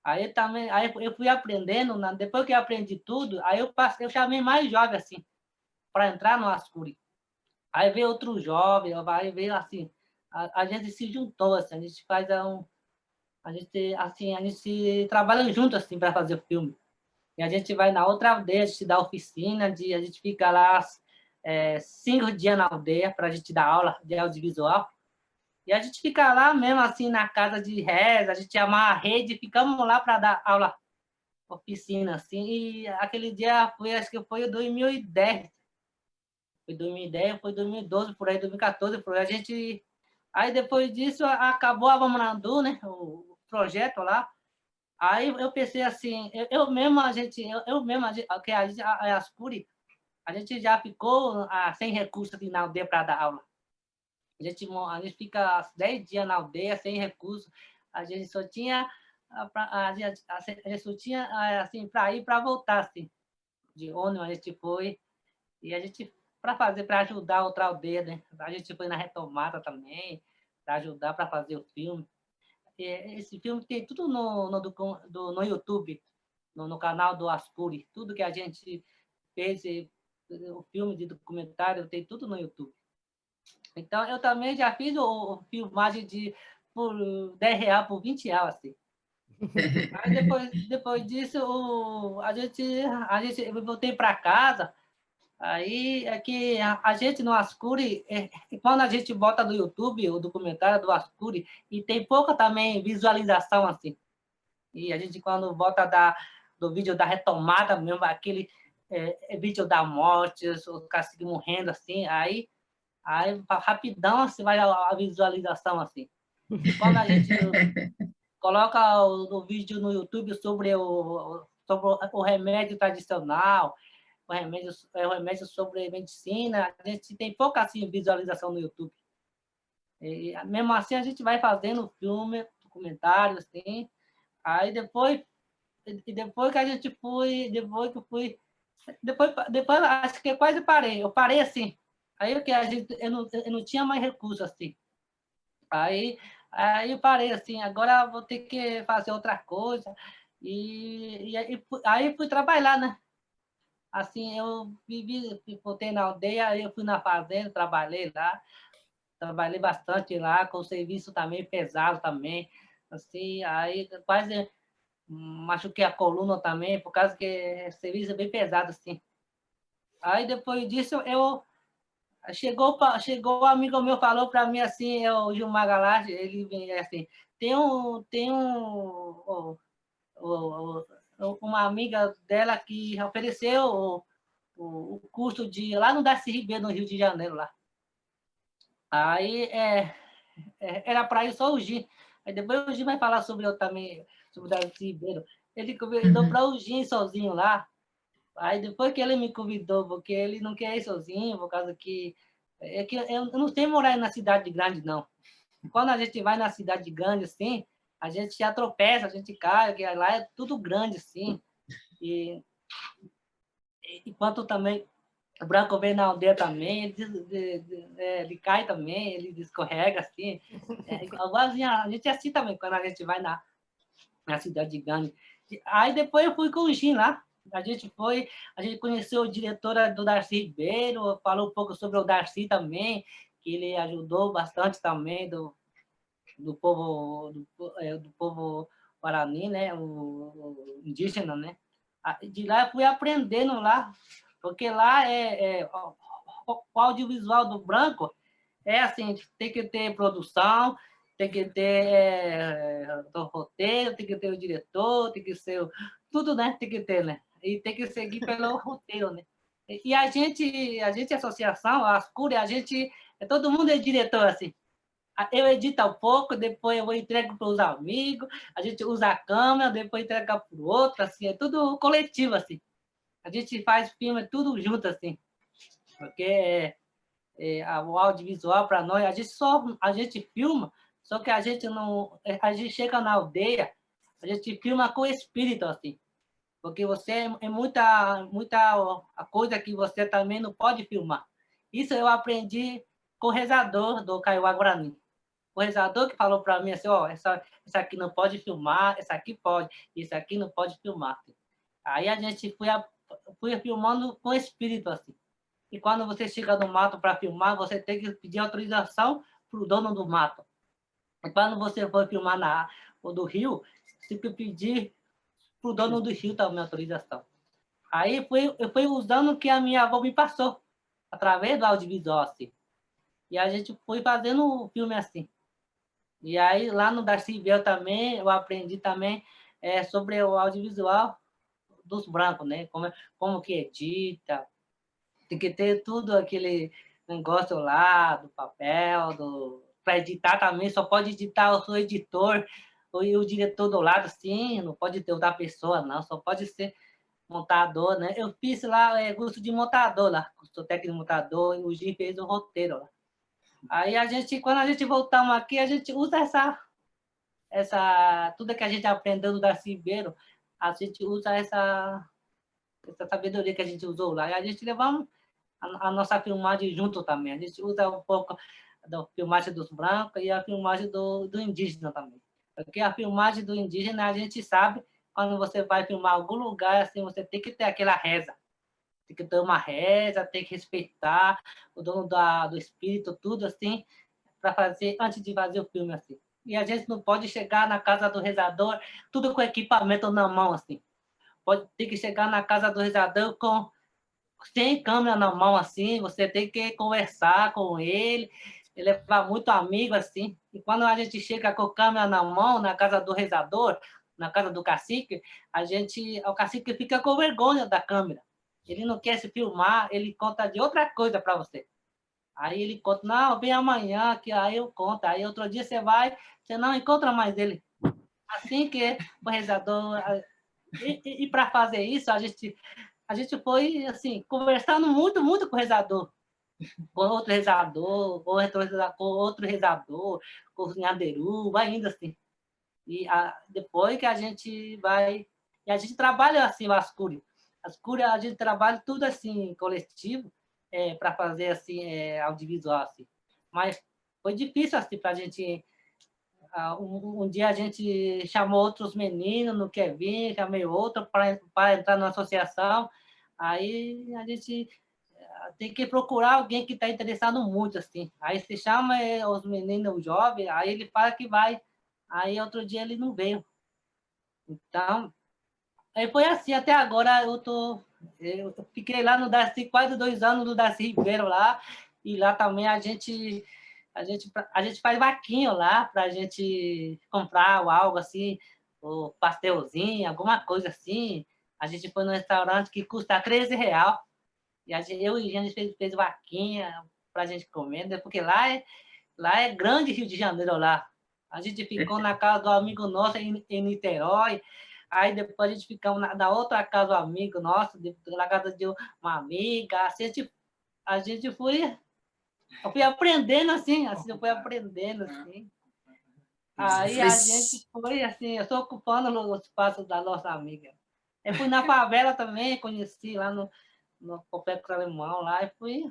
E: Aí também, aí eu fui aprendendo, depois que eu aprendi tudo, aí eu chamei mais jovem, assim, para entrar no Ascuri. Aí veio outro jovem, aí veio assim, a gente se juntou, assim, a gente faz a gente se trabalha junto, assim, para fazer o filme. E a gente vai na outra aldeia, a gente dá oficina, a gente fica lá 5 dias na aldeia para a gente dar aula de audiovisual. E a gente fica lá mesmo, assim, na casa de reza, a gente amarra a rede e ficamos lá para dar aula, oficina, assim. E aquele dia acho que foi 2010. Foi 2010, foi 2012, por aí, 2014, por aí. Aí depois disso, acabou a Vamrandu, né? O projeto lá. Aí eu pensei assim, eu mesmo, que a Ascuri, a gente já ficou sem recursos assim, na aldeia para dar aula. A gente fica 10 dias na aldeia sem recursos. A gente só tinha assim, para ir e para voltar, assim, de ônibus a gente foi. E a gente, para ajudar outra aldeia, né? A gente foi na retomada também, para ajudar para fazer o filme. Esse filme tem tudo no YouTube, no canal do Ascuri. Tudo que a gente fez, o filme de documentário, tem tudo no YouTube. Então, eu também já fiz o filmagem por R$10, por R$20, assim. Aí, depois disso, eu voltei para casa. Aí é que a gente no Ascuri, quando a gente bota no YouTube o documentário do Ascuri, e tem pouca também visualização, assim. E a gente, quando bota do vídeo da retomada mesmo, aquele vídeo da morte, os caciques morrendo, assim, aí rapidão assim, vai a visualização, assim. E quando a gente coloca o vídeo no YouTube sobre o remédio tradicional, o remédio sobre medicina, a gente tem pouca assim, visualização no YouTube. E, mesmo assim, a gente vai fazendo filme, documentário, assim. Aí depois que a gente foi, depois acho que quase parei. Eu parei assim. Aí eu não tinha mais recurso, assim. Aí eu parei assim, agora vou ter que fazer outra coisa. Aí fui trabalhar, né? Assim, eu voltei na aldeia, aí eu fui na fazenda, trabalhei bastante lá, com serviço também pesado também, assim, aí quase machuquei a coluna também, por causa que o serviço é bem pesado, assim. Aí depois disso, chegou um amigo meu, falou para mim assim, o Gilmar Galage, ele vem assim, uma amiga dela que ofereceu o curso lá no Darcy Ribeiro, no Rio de Janeiro, lá. Aí era para ir só o Gin. Aí depois o Gin vai falar sobre eu também, sobre o Darcy Ribeiro. Ele convidou para o Gin sozinho lá. Aí depois que ele me convidou, porque ele não quer ir sozinho, por causa que eu não sei morar na cidade grande, não. Quando a gente vai na cidade grande, assim, a gente já tropeça, a gente cai, que lá é tudo grande, assim. E enquanto também o branco vem na aldeia também, ele cai também, ele escorrega, assim. Igualzinho, a gente é assim também, quando a gente vai na cidade grande. Aí depois eu fui com o Gin lá, A gente conheceu o diretor do Darcy Ribeiro, falou um pouco sobre o Darcy também, que ele ajudou bastante também do povo Guarani, né? O indígena, né? De lá eu fui aprendendo lá, porque lá o audiovisual do branco é assim, tem que ter produção, tem que ter o roteiro, tem que ter o diretor, tem que ser tudo, né? Tem que ter, né? E tem que seguir pelo roteiro, né? E a gente, associação, a Ascuri, todo mundo é diretor, assim. Eu edito um pouco, depois eu entrego para os amigos, a gente usa a câmera, depois entrega para o outro, assim, é tudo coletivo, assim. A gente faz filme tudo junto, assim, porque o audiovisual para nós, a gente filma, só que a gente não, a gente chega na aldeia, a gente filma com espírito, assim, porque você é muita a coisa que você também não pode filmar. Isso eu aprendi com o rezador do Kaiowá Guarani. O rezador que falou para mim assim, essa aqui não pode filmar, essa aqui pode, isso aqui não pode filmar. Aí a gente fui filmando com espírito, assim. E quando você chega no mato para filmar, você tem que pedir autorização para o dono do mato. E quando você for filmar o do rio, você tem que pedir para o dono do rio também autorização. Aí eu fui usando o que a minha avó me passou, através do audiovisual, assim. E a gente foi fazendo o filme assim. E aí, lá no Darcy Ribeiro também, eu aprendi também sobre o audiovisual dos brancos, né? Como que edita, tem que ter tudo aquele negócio lá, do papel, para editar também, só pode editar o seu editor e o diretor do lado, sim, não pode ter outra pessoa, não, só pode ser montador, né? Eu fiz lá curso de montador lá, sou técnico de montador, e o Gi fez o roteiro lá. Aí quando a gente voltamos aqui, a gente usa tudo que a gente aprendeu do Darcy Ribeiro, a gente usa essa sabedoria que a gente usou lá. E a gente levamos a nossa filmagem junto também. A gente usa um pouco da filmagem dos brancos e a filmagem do indígena também. Porque a filmagem do indígena, a gente sabe, quando você vai filmar algum lugar, assim, você tem que ter aquela reza. Tem que ter uma reza, tem que respeitar o dono do espírito, tudo assim, para fazer, antes de fazer o filme, assim. E a gente não pode chegar na casa do rezador, tudo com equipamento na mão, assim. Ter que chegar na casa do rezador sem câmera na mão, assim, você tem que conversar com ele levar muito amigo, assim. E quando a gente chega com câmera na mão, na casa do rezador, na casa do cacique, o cacique fica com vergonha da câmera. Ele não quer se filmar, ele conta de outra coisa para você. Aí ele conta, não, vem amanhã, que aí eu conto. Aí outro dia você não encontra mais ele. Assim que o rezador... E para fazer isso, a gente foi, assim, conversando muito, muito com o rezador. Com outro rezador, com outro rezador, com o Nhanderu, ainda assim. E depois que a gente vai... E a gente trabalha assim, as cúrias. As cúrias, a gente trabalha tudo assim, coletivo, para fazer assim, audiovisual. Assim. Mas foi difícil assim, para a gente... Um dia a gente chamou outros meninos, não quer vir, chamei outro para entrar na associação. Aí a gente tem que procurar alguém que está interessado muito, assim. Aí se chama os meninos, os jovens, aí ele fala que vai. Aí outro dia ele não veio. Então, aí foi assim, até agora eu fiquei lá no Darcy, quase 2 anos no Darcy Ribeiro lá, e lá também a gente faz vaquinha lá para a gente comprar algo assim, o pastelzinho, alguma coisa assim. A gente foi num restaurante que custa R$13. E eu e a gente fez vaquinha para a gente comer, né? Porque lá é grande Rio de Janeiro lá. A gente ficou na casa do amigo nosso em Niterói, aí depois a gente ficamos na outra casa do amigo nosso, na casa de uma amiga. Assim, eu fui aprendendo assim, eu fui aprendendo assim. Aí a gente foi assim, eu estou ocupando o espaço da nossa amiga. Eu fui na favela também, conheci lá no Complexo Alemão lá, e fui.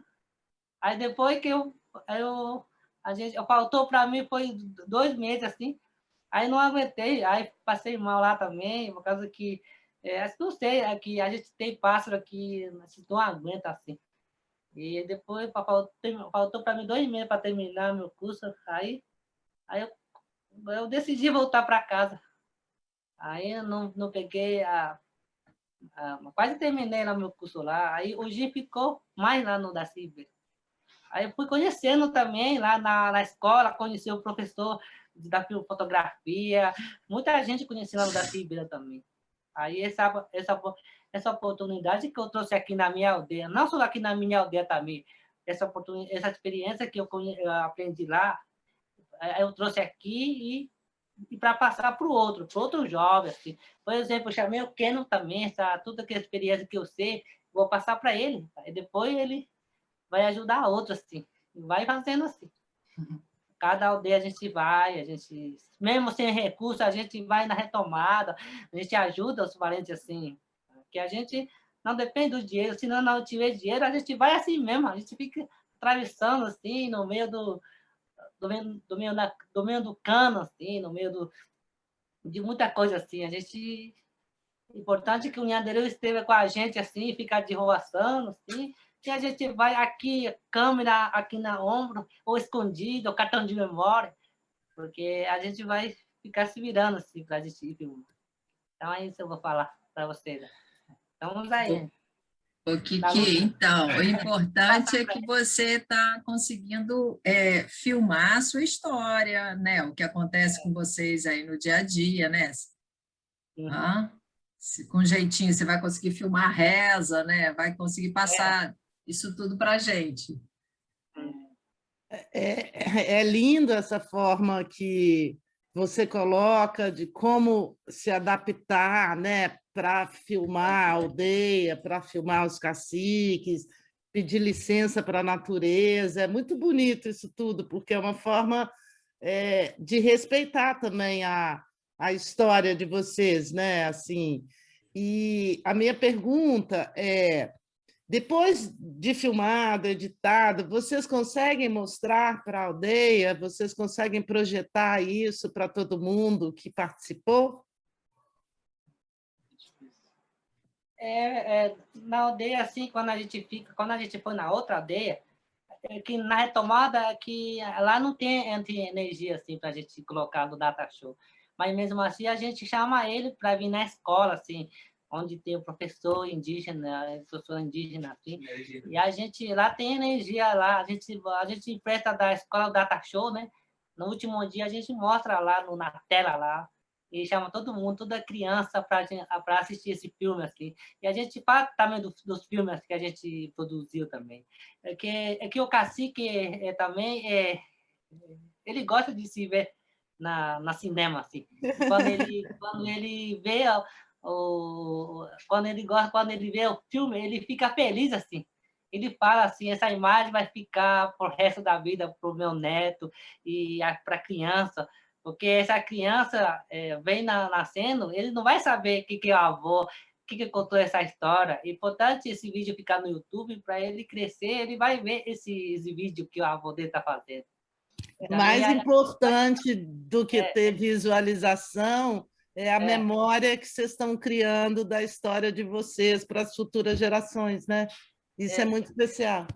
E: Aí depois que faltou para mim, foi 2 meses assim, aí não aguentei, aí passei mal lá também, por causa que Não sei, é que a gente tem pássaro que não aguenta assim. E depois faltou para mim 2 meses para terminar meu curso, aí eu decidi voltar para casa. Aí eu não peguei quase terminei lá meu curso lá. Aí o Gi ficou mais lá no da Ciber. Aí eu fui conhecendo também lá na escola, conheci o professor da fotografia, muita gente conhecendo o da Ciber também. Aí essa oportunidade que eu trouxe aqui na minha aldeia, não só aqui na minha aldeia também, essa experiência que eu aprendi lá, eu trouxe aqui e para passar para o outro jovem. Assim. Por exemplo, eu chamei o Keno também, toda aquela experiência que eu sei, vou passar para ele. E depois ele vai ajudar outros, assim. Vai fazendo assim. Cada aldeia a gente, mesmo sem recurso, a gente vai na retomada, a gente ajuda os parentes assim, que a gente não depende do dinheiro, se não tiver dinheiro, a gente vai assim mesmo, a gente fica atravessando assim, no meio do meio do cano, assim, no meio de muita coisa assim, a gente... Importante que o Nhandereu esteja com a gente assim, ficar de roação, assim, e a gente vai aqui, câmera aqui na ombro, ou escondido, ou cartão de memória, porque a gente vai ficar se virando assim para a gente ir filmar. Então é isso que eu vou falar para vocês. Então vamos aí.
C: Ô, Kiki, então, o importante é que você está conseguindo filmar a sua história, né? O que acontece com vocês aí no dia a dia, né? Com jeitinho, você vai conseguir filmar a reza, né? Vai conseguir passar isso tudo para a gente.
B: É lindo essa forma que você coloca de como se adaptar, né, para filmar a aldeia, para filmar os caciques, pedir licença para a natureza. É muito bonito isso tudo, porque é uma forma de respeitar também a história de vocês, né? Assim, e a minha pergunta é: depois de filmado, editado, vocês conseguem mostrar para a aldeia? Vocês conseguem projetar isso para todo mundo que participou?
E: Na aldeia, assim, quando a gente foi na outra aldeia, que na retomada, que lá não tem energia assim, para a gente colocar no data show. Mas mesmo assim, a gente chama ele para vir na escola, assim, onde tem o professor indígena, assim, e a gente lá tem energia lá, a gente empresta da escola o data show, né? No último dia a gente mostra lá na tela lá, e chama todo mundo, toda criança para assistir esse filme, assim. E a gente fala também dos filmes que a gente produziu também. É que o cacique também ele gosta de se ver na cinema, assim. Quando ele vê quando ele vê o filme, ele fica feliz, assim. Ele fala assim, essa imagem vai ficar pro resto da vida para o meu neto e para a criança, porque essa criança vem nascendo, ele não vai saber o que é o avô, que contou essa história. É importante esse vídeo ficar no YouTube para ele crescer, ele vai ver esse vídeo que o avô dele está fazendo.
B: Mais importante do que ter visualização é a memória que vocês estão criando da história de vocês para as futuras gerações, né? Isso é muito especial.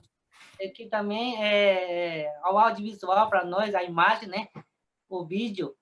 E: Que também o audiovisual para nós, a imagem, né? O vídeo,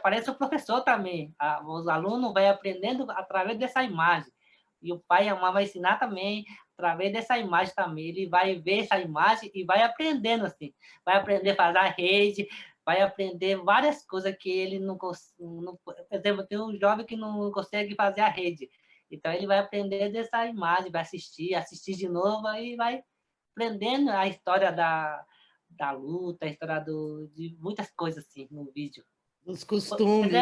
E: parece o professor também. Os alunos vão aprendendo através dessa imagem. E o pai e a mãe vai ensinar também através dessa imagem também. Ele vai ver essa imagem e vai aprendendo assim. Vai aprender a fazer a rede, vai aprender várias coisas que ele não consegue. Por exemplo, tem um jovem que não consegue fazer a rede. Então, ele vai aprender dessa imagem, vai assistir de novo e vai aprendendo a história da luta, a história de muitas coisas assim no vídeo.
B: Os costumes,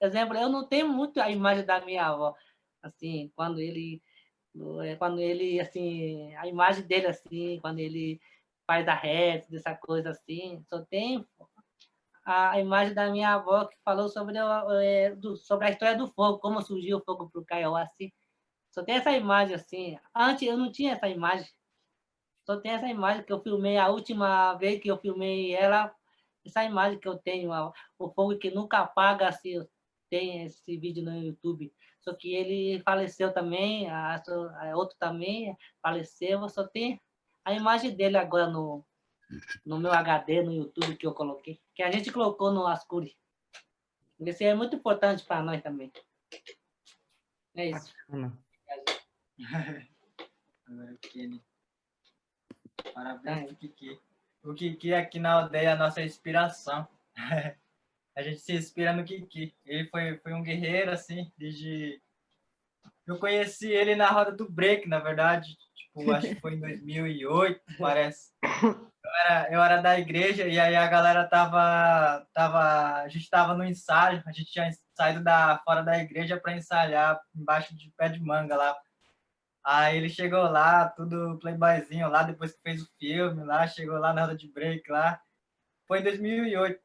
E: eu não tenho muito a imagem da minha avó, assim, quando ele assim, a imagem dele assim, quando ele faz a reza, dessa coisa assim, só tem a imagem da minha avó que falou sobre a história do fogo, como surgiu o fogo pro Kaiowá, assim. Só tem essa imagem assim. Antes eu não tinha essa imagem. Só tem essa imagem que eu filmei, a última vez que eu filmei ela, essa imagem que eu tenho, o fogo que nunca apaga, assim, tem esse vídeo no YouTube. Só que ele faleceu também, outro também faleceu, só tem a imagem dele agora no meu HD, no YouTube, que eu coloquei, que a gente colocou no Ascuri. Esse é muito importante para nós também. É isso.
F: Parabéns pro Kiki. O Kiki aqui na aldeia é a nossa inspiração. A gente se inspira no Kiki. Ele foi um guerreiro, assim, desde... Eu conheci ele na roda do break, na verdade. Tipo, acho que foi em 2008, parece. Eu era da igreja e aí a galera a gente tava no ensaio, a gente tinha saído fora da igreja para ensaiar embaixo de pé de manga lá. Aí ele chegou lá, tudo playboyzinho lá, depois que fez o filme lá, chegou lá na roda de break lá. Foi em 2008.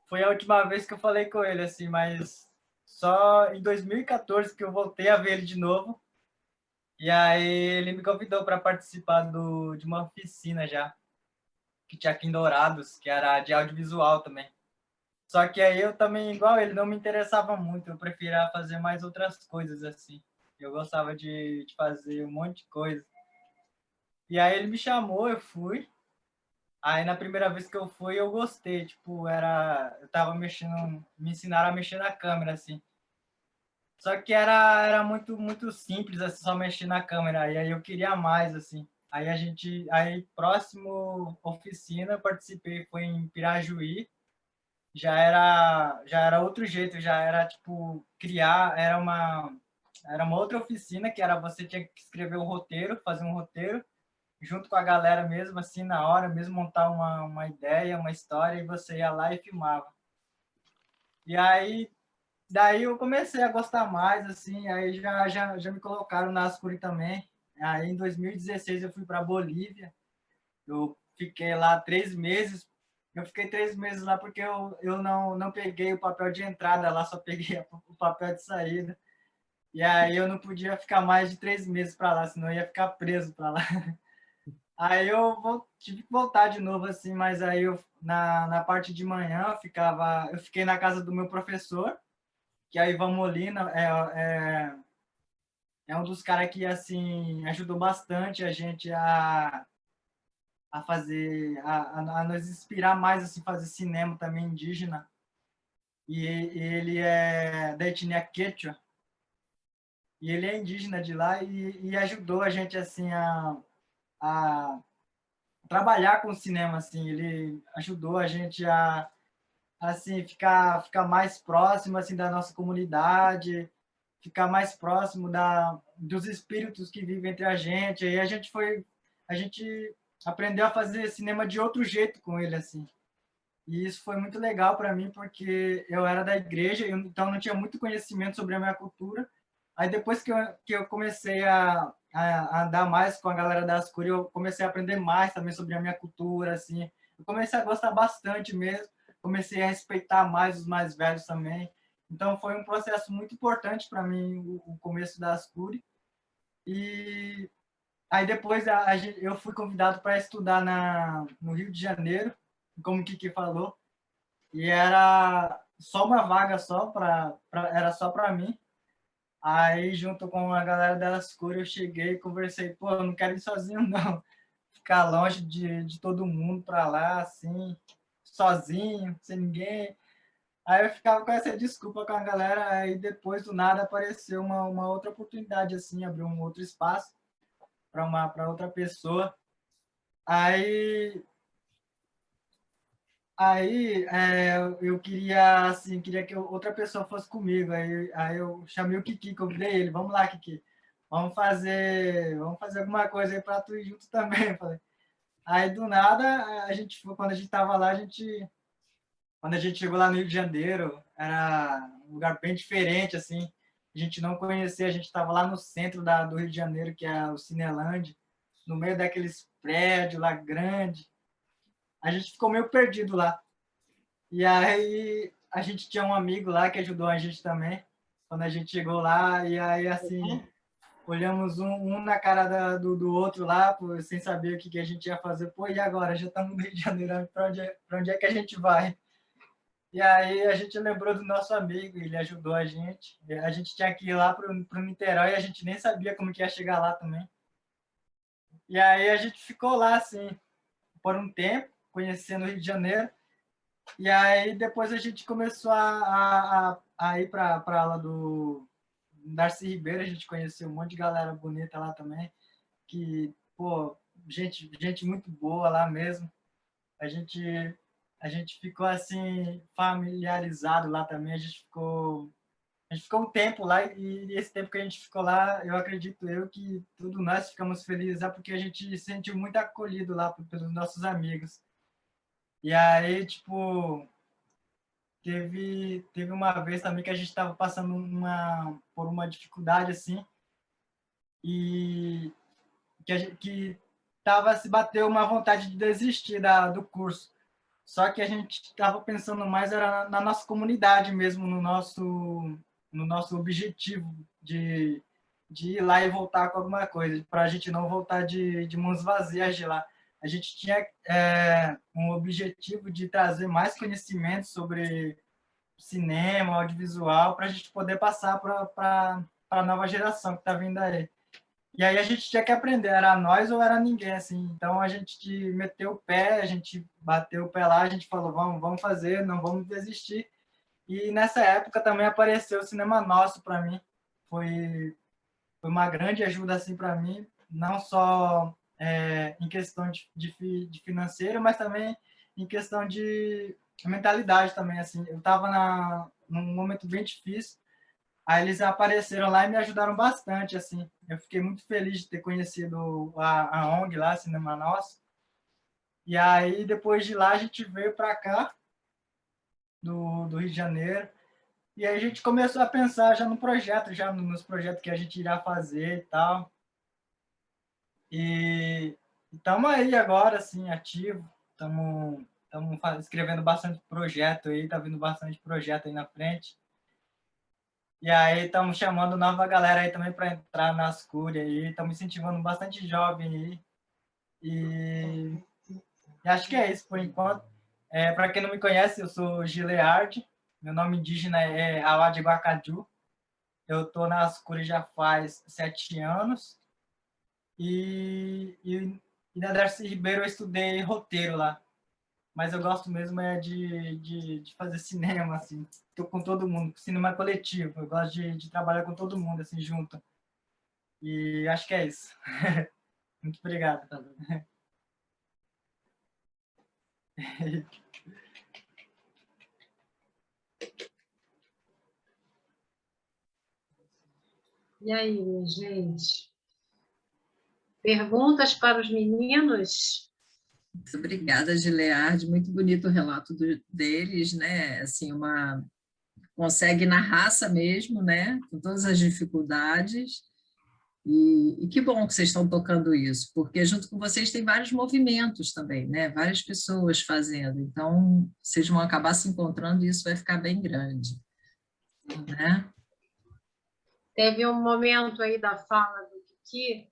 F: Foi a última vez que eu falei com ele, assim, mas só em 2014 que eu voltei a ver ele de novo. E aí ele me convidou para participar de uma oficina já, que tinha aqui em Dourados, que era de audiovisual também. Só que aí eu também, igual ele, não me interessava muito, eu preferia fazer mais outras coisas, assim. Eu gostava de fazer um monte de coisa. E aí ele me chamou, eu fui. Aí na primeira vez que eu fui, eu gostei. Tipo, eu tava mexendo, me ensinaram a mexer na câmera, assim. Só que era muito simples, assim, só mexer na câmera. E aí eu queria mais, assim. Aí próximo oficina, eu participei, foi em Pirajuí. Já era outro jeito, já era, tipo, era uma outra oficina, que era você tinha que escrever um roteiro, fazer um roteiro, junto com a galera mesmo, assim, na hora, mesmo montar uma ideia, uma história, e você ia lá e filmava. E aí, daí eu comecei a gostar mais, assim, aí já me colocaram na Ascuri também. Aí, em 2016, eu fui para Bolívia, eu fiquei lá 3 meses. Eu fiquei 3 meses lá porque eu não peguei o papel de entrada lá, só peguei o papel de saída. E aí eu não podia ficar mais de 3 meses para lá, senão eu ia ficar preso para lá. Aí tive que voltar de novo, assim, mas aí na parte de manhã eu fiquei na casa do meu professor, que é o Ivan Molina, é um dos caras que, assim, ajudou bastante a gente a nos inspirar mais, assim, fazer cinema também indígena. E ele é da etnia Quechua, e ele é indígena de lá e ajudou a gente, assim, a trabalhar com o cinema, assim. Ele ajudou a gente a, assim, ficar mais próximo, assim, da nossa comunidade, ficar mais próximo dos espíritos que vivem entre a gente. E a gente aprendeu a fazer cinema de outro jeito com ele, assim. E isso foi muito legal para mim, porque eu era da igreja, então não tinha muito conhecimento sobre a minha cultura. Aí depois que eu comecei a andar mais com a galera da Ascuri, eu comecei a aprender mais também sobre a minha cultura, assim. Eu comecei a gostar bastante mesmo, comecei a respeitar mais os mais velhos também. Então foi um processo muito importante para mim, o começo da Ascuri. E aí depois eu fui convidado para estudar no Rio de Janeiro, como o Kiki falou, e era só uma vaga era só para mim. Aí, junto com a galera da Ascuri, eu cheguei e conversei, pô, eu não quero ir sozinho, não. Ficar longe de todo mundo para lá, assim, sozinho, sem ninguém. Aí eu ficava com essa desculpa com a galera, aí depois do nada apareceu uma outra oportunidade, assim, abriu um outro espaço para outra pessoa. Aí eu queria, assim, queria que outra pessoa fosse comigo. Aí eu chamei o Kiki, convidei ele. Vamos lá, Kiki. Vamos fazer alguma coisa aí para tu ir junto também. Eu falei. Aí, do nada, quando a gente estava lá, quando a gente chegou lá no Rio de Janeiro, era um lugar bem diferente, assim. A gente não conhecia, a gente estava lá no centro do Rio de Janeiro, que é o Cineland, no meio daqueles prédios lá grandes. A gente ficou meio perdido lá. E aí a gente tinha um amigo lá que ajudou a gente também, quando a gente chegou lá. E aí, assim, olhamos um na cara do outro lá, sem saber o que a gente ia fazer. Pô, e agora? Já estamos no Rio de Janeiro, para onde é que a gente vai? E aí a gente lembrou do nosso amigo, ele ajudou a gente. A gente tinha que ir lá para o Niterói e a gente nem sabia como que ia chegar lá também. E aí a gente ficou lá, assim, por um tempo, conhecendo o Rio de Janeiro. E aí depois a gente começou a ir para a aula do Darcy Ribeiro, a gente conheceu um monte de galera bonita lá também, que, pô, gente muito boa lá mesmo. A gente, a gente ficou, assim, familiarizado lá também, a gente ficou um tempo lá e esse tempo que a gente ficou lá, eu acredito que todos nós ficamos felizes lá porque a gente se sentiu muito acolhido lá pelos nossos amigos. E aí, tipo, teve uma vez também que a gente estava passando por uma dificuldade assim e que tava se bateu uma vontade de desistir do curso. Só que a gente estava pensando mais era na nossa comunidade mesmo, no nosso objetivo de ir lá e voltar com alguma coisa, para a gente não voltar de mãos vazias de lá. A gente tinha um objetivo de trazer mais conhecimento sobre cinema, audiovisual, para a gente poder passar para a nova geração que está vindo aí. E aí a gente tinha que aprender, era nós ou era ninguém, assim. Então a gente meteu o pé, a gente bateu o pé lá, a gente falou, vamos fazer, não vamos desistir. E nessa época também apareceu o Cinema Nosso para mim. Foi uma grande ajuda assim para mim, não só em questão de financeiro, mas também em questão de mentalidade também, assim. Eu estava num momento bem difícil, aí eles apareceram lá e me ajudaram bastante, assim. Eu fiquei muito feliz de ter conhecido a ONG lá, Cinema Nosso. E aí, depois de lá, a gente veio para cá, do Rio de Janeiro. E aí a gente começou a pensar já no projeto, já nos projetos que a gente irá fazer e tal. E estamos aí agora, assim, ativo. Estamos escrevendo bastante projeto aí, tá vindo bastante projeto aí na frente. E aí estamos chamando nova galera aí também para entrar na Ascuri aí, estamos incentivando bastante jovem aí. E acho que é isso por enquanto. Para quem não me conhece, eu sou Gileard, meu nome indígena é Awad Guacaju. Eu estou na Ascuri já faz 7 anos. E na Darcy Ribeiro eu estudei roteiro lá. Mas eu gosto mesmo de fazer cinema, assim. Estou com todo mundo, cinema coletivo. Eu gosto de trabalhar com todo mundo, assim, junto. E acho que é isso. Muito obrigado.
A: E aí, minha gente? Perguntas para os meninos?
C: Muito obrigada, Gilead. Muito bonito o relato deles, né? Assim, consegue na raça mesmo, né? Com todas as dificuldades. E que bom que vocês estão tocando isso, porque junto com vocês tem vários movimentos também, né? Várias pessoas fazendo. Então, vocês vão acabar se encontrando e isso vai ficar bem grande, né?
A: Teve um momento aí da fala do Kiki,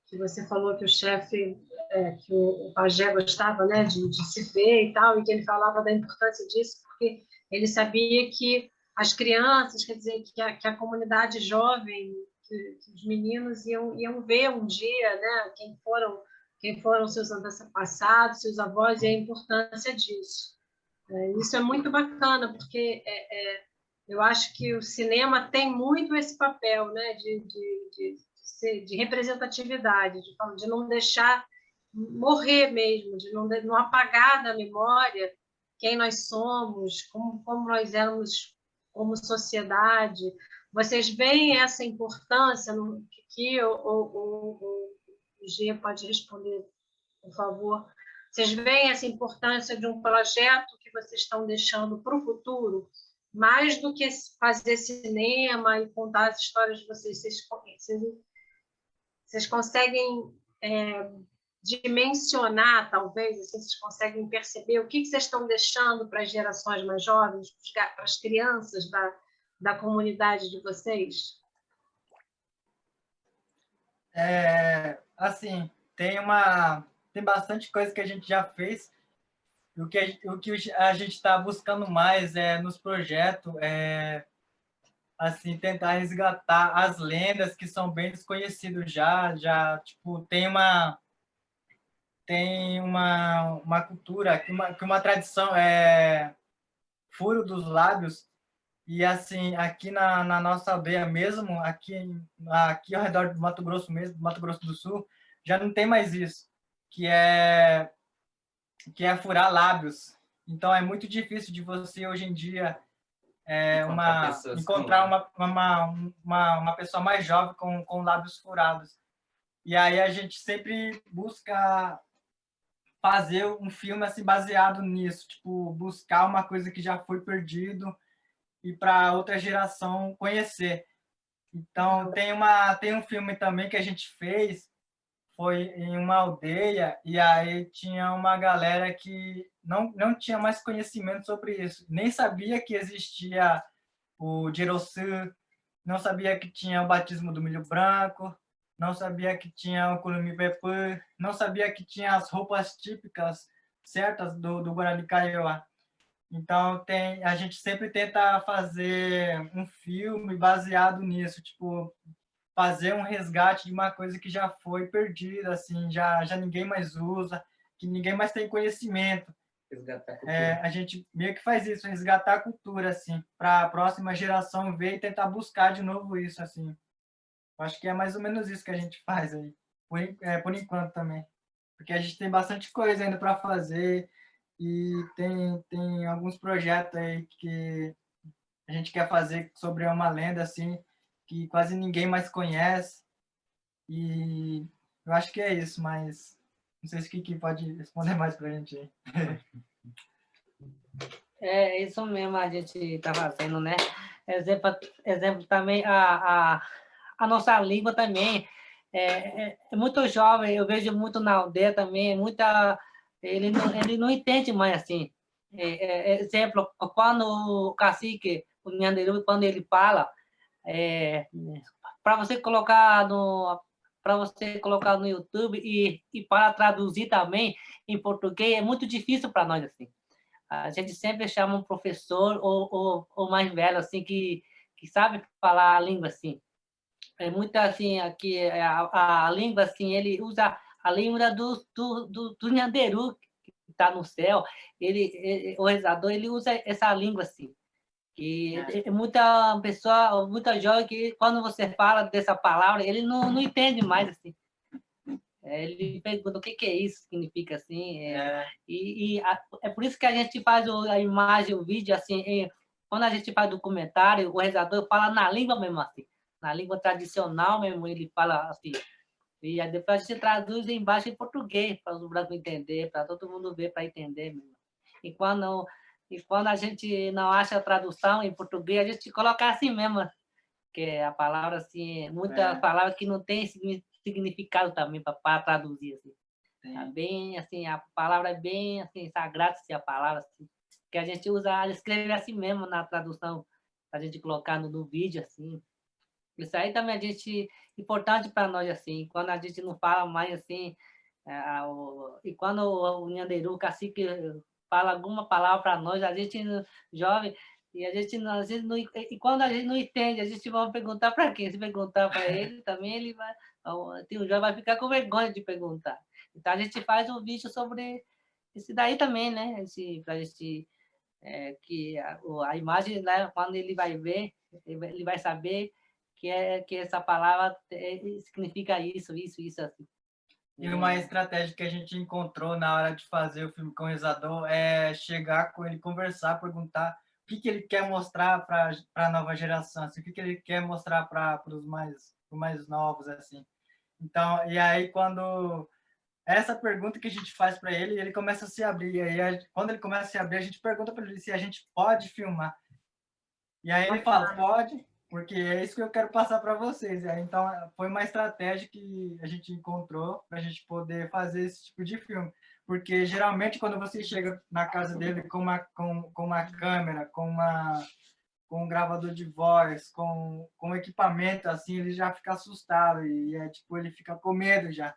A: que você falou que o chefe, que o pajé gostava, né, de se ver e tal, e que ele falava da importância disso, porque ele sabia que as crianças, quer dizer, que a comunidade jovem, que os meninos iam ver um dia, né, quem foram seus antepassados, seus avós, e a importância disso. Isso é muito bacana, porque eu acho que o cinema tem muito esse papel, né, de representatividade, de não deixar morrer mesmo, de não apagar da memória quem nós somos, como nós éramos como sociedade. Vocês veem essa importância no que o G pode responder, por favor? Vocês veem essa importância de um projeto que vocês estão deixando para o futuro? Mais do que fazer cinema e contar as histórias de vocês, vocês conseguem dimensionar, talvez, assim, vocês conseguem perceber o que vocês estão deixando para as gerações mais jovens, para as crianças da comunidade de vocês?
F: Assim, tem bastante coisa que a gente já fez, O que a gente está buscando mais nos projetos assim, tentar resgatar as lendas que são bem desconhecidas já tipo, tem uma cultura, que uma tradição furo dos lábios, e assim, aqui na nossa aldeia mesmo, aqui ao redor do Mato Grosso mesmo, do Mato Grosso do Sul, já não tem mais isso, que furar lábios. Então, é muito difícil de você, hoje em dia, encontrar uma pessoa mais jovem com lábios furados. E aí a gente sempre busca fazer um filme assim, baseado nisso, tipo, buscar uma coisa que já foi perdido e para outra geração conhecer. Então, tem um filme também que a gente fez, foi em uma aldeia, e aí tinha uma galera que não tinha mais conhecimento sobre isso, nem sabia que existia o Jirocê, não sabia que tinha o batismo do milho branco, não sabia que tinha o Curumim-Pepã, não sabia que tinha as roupas típicas certas do Guarani Kaiowá. Então, a gente sempre tenta fazer um filme baseado nisso, tipo, fazer um resgate de uma coisa que já foi perdida, assim, já ninguém mais usa, que ninguém mais tem conhecimento.
E: Resgatar a cultura.
F: A gente meio que faz isso, resgatar a cultura, assim, para a próxima geração ver e tentar buscar de novo isso, assim. Acho que é mais ou menos isso que a gente faz aí, por enquanto também. Porque a gente tem bastante coisa ainda para fazer e tem alguns projetos aí que a gente quer fazer sobre uma lenda, assim, que quase ninguém mais conhece. E eu acho que é isso, mas não sei se o Kiki pode responder mais para a gente aí.
E: É isso mesmo a gente está fazendo, né? Exemplo também, a nossa língua também é muito jovem, eu vejo muito na aldeia também, ele não entende mais assim. Exemplo, quando o cacique, o Nhanderu, quando ele fala, para você colocar no YouTube e para traduzir também em português, é muito difícil para nós assim. A gente sempre chama um professor ou mais velho assim que sabe falar a língua assim. É muito assim aqui a língua assim, ele usa a língua do Nhanderu que está no céu. O rezador ele usa essa língua assim. E muita pessoa, muita jovem que quando você fala dessa palavra ele não entende mais assim. Ele pergunta o que é isso, significa assim. É por isso que a gente faz a imagem, o vídeo, assim, quando a gente faz documentário, o rezador fala na língua mesmo, assim, na língua tradicional mesmo, ele fala assim. E aí depois a gente traduz embaixo em português, para os brancos entender, para todo mundo ver, para entender mesmo. E quando a gente não acha a tradução em português, a gente coloca assim mesmo, que a palavra, assim, muita palavra que não tem significado também para traduzir, assim. É bem, assim, a palavra é bem, assim, sagrada, assim, a palavra, assim, que a gente usa, escreve assim mesmo na tradução, para a gente colocar no vídeo, assim. Isso aí também importante para nós, assim, quando a gente não fala mais, assim, e quando o Nhanderu, o cacique, fala alguma palavra para nós, a gente jovem, e a gente não, e quando a gente não entende, a gente vai perguntar para quem? Se perguntar para ele, também ele vai, o jovem vai ficar com vergonha de perguntar. Então a gente faz um vídeo sobre isso daí também, né? Para a gente que a imagem, né, quando ele vai ver, ele vai saber que essa palavra significa isso, assim.
F: E uma estratégia que a gente encontrou na hora de fazer o filme com o rezador é chegar com ele, conversar, perguntar o que ele quer mostrar para a nova geração, assim, o que ele quer mostrar para os mais novos, assim. Então, e aí quando essa pergunta que a gente faz para ele, ele começa a se abrir. E aí, quando ele começa a se abrir, a gente pergunta para ele se a gente pode filmar. E aí ele fala, pode, porque é isso que eu quero passar para vocês. Então, foi uma estratégia que a gente encontrou para a gente poder fazer esse tipo de filme. Porque, geralmente, quando você chega na casa dele com uma câmera, com um gravador de voz, com um equipamento, assim, ele já fica assustado. E, tipo, ele fica com medo já.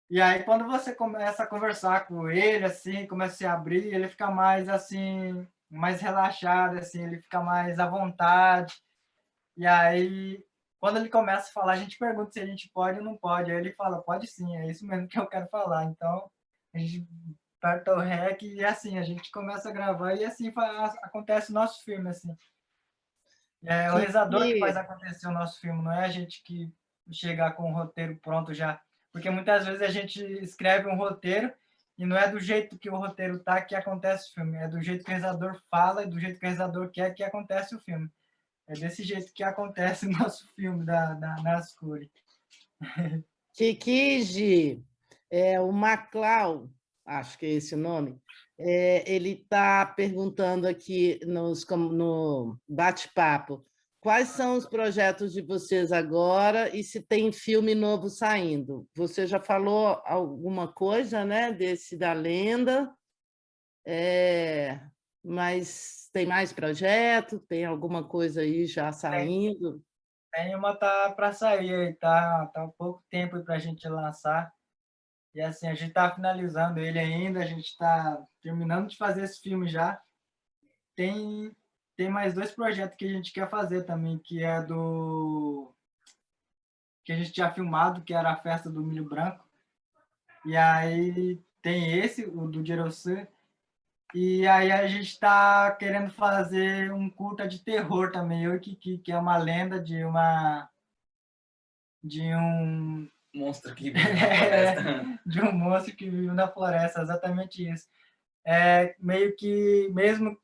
F: E aí, quando você começa a conversar com ele, assim, começa a se abrir, ele fica mais, assim, mais relaxado, assim, ele fica mais à vontade. E aí, quando ele começa a falar, a gente pergunta se a gente pode ou não pode. Aí ele fala, pode sim, é isso mesmo que eu quero falar. Então, a gente aperta o REC e assim, a gente começa a gravar e assim acontece o nosso filme, assim. É o realizador que faz acontecer o nosso filme, não é a gente que chega com o roteiro pronto já. Porque muitas vezes a gente escreve um roteiro e não é do jeito que o roteiro tá que acontece o filme, é do jeito que o realizador fala e do jeito que o realizador quer que acontece o filme. É desse jeito que acontece o nosso filme da Ascuri.
B: Kikiji, o Maclau, acho que é esse o nome, ele está perguntando aqui no bate-papo quais são os projetos de vocês agora e se tem filme novo saindo. Você já falou alguma coisa, né, desse da lenda, mas tem mais projeto? Tem alguma coisa aí já saindo?
F: Tem uma tá para sair, tá um pouco tempo para a gente lançar. E assim, a gente está finalizando ele ainda, a gente está terminando de fazer esse filme já. Tem mais 2 projetos que a gente quer fazer também, que é que a gente tinha filmado, que era a festa do milho branco. E aí tem esse, o do Jeroçã. E aí a gente está querendo fazer um curta de terror também, eu e Kiki, que é uma lenda de um
G: Monstro que vive na floresta.
F: de um monstro que vive na floresta, exatamente isso. Meio que mesmo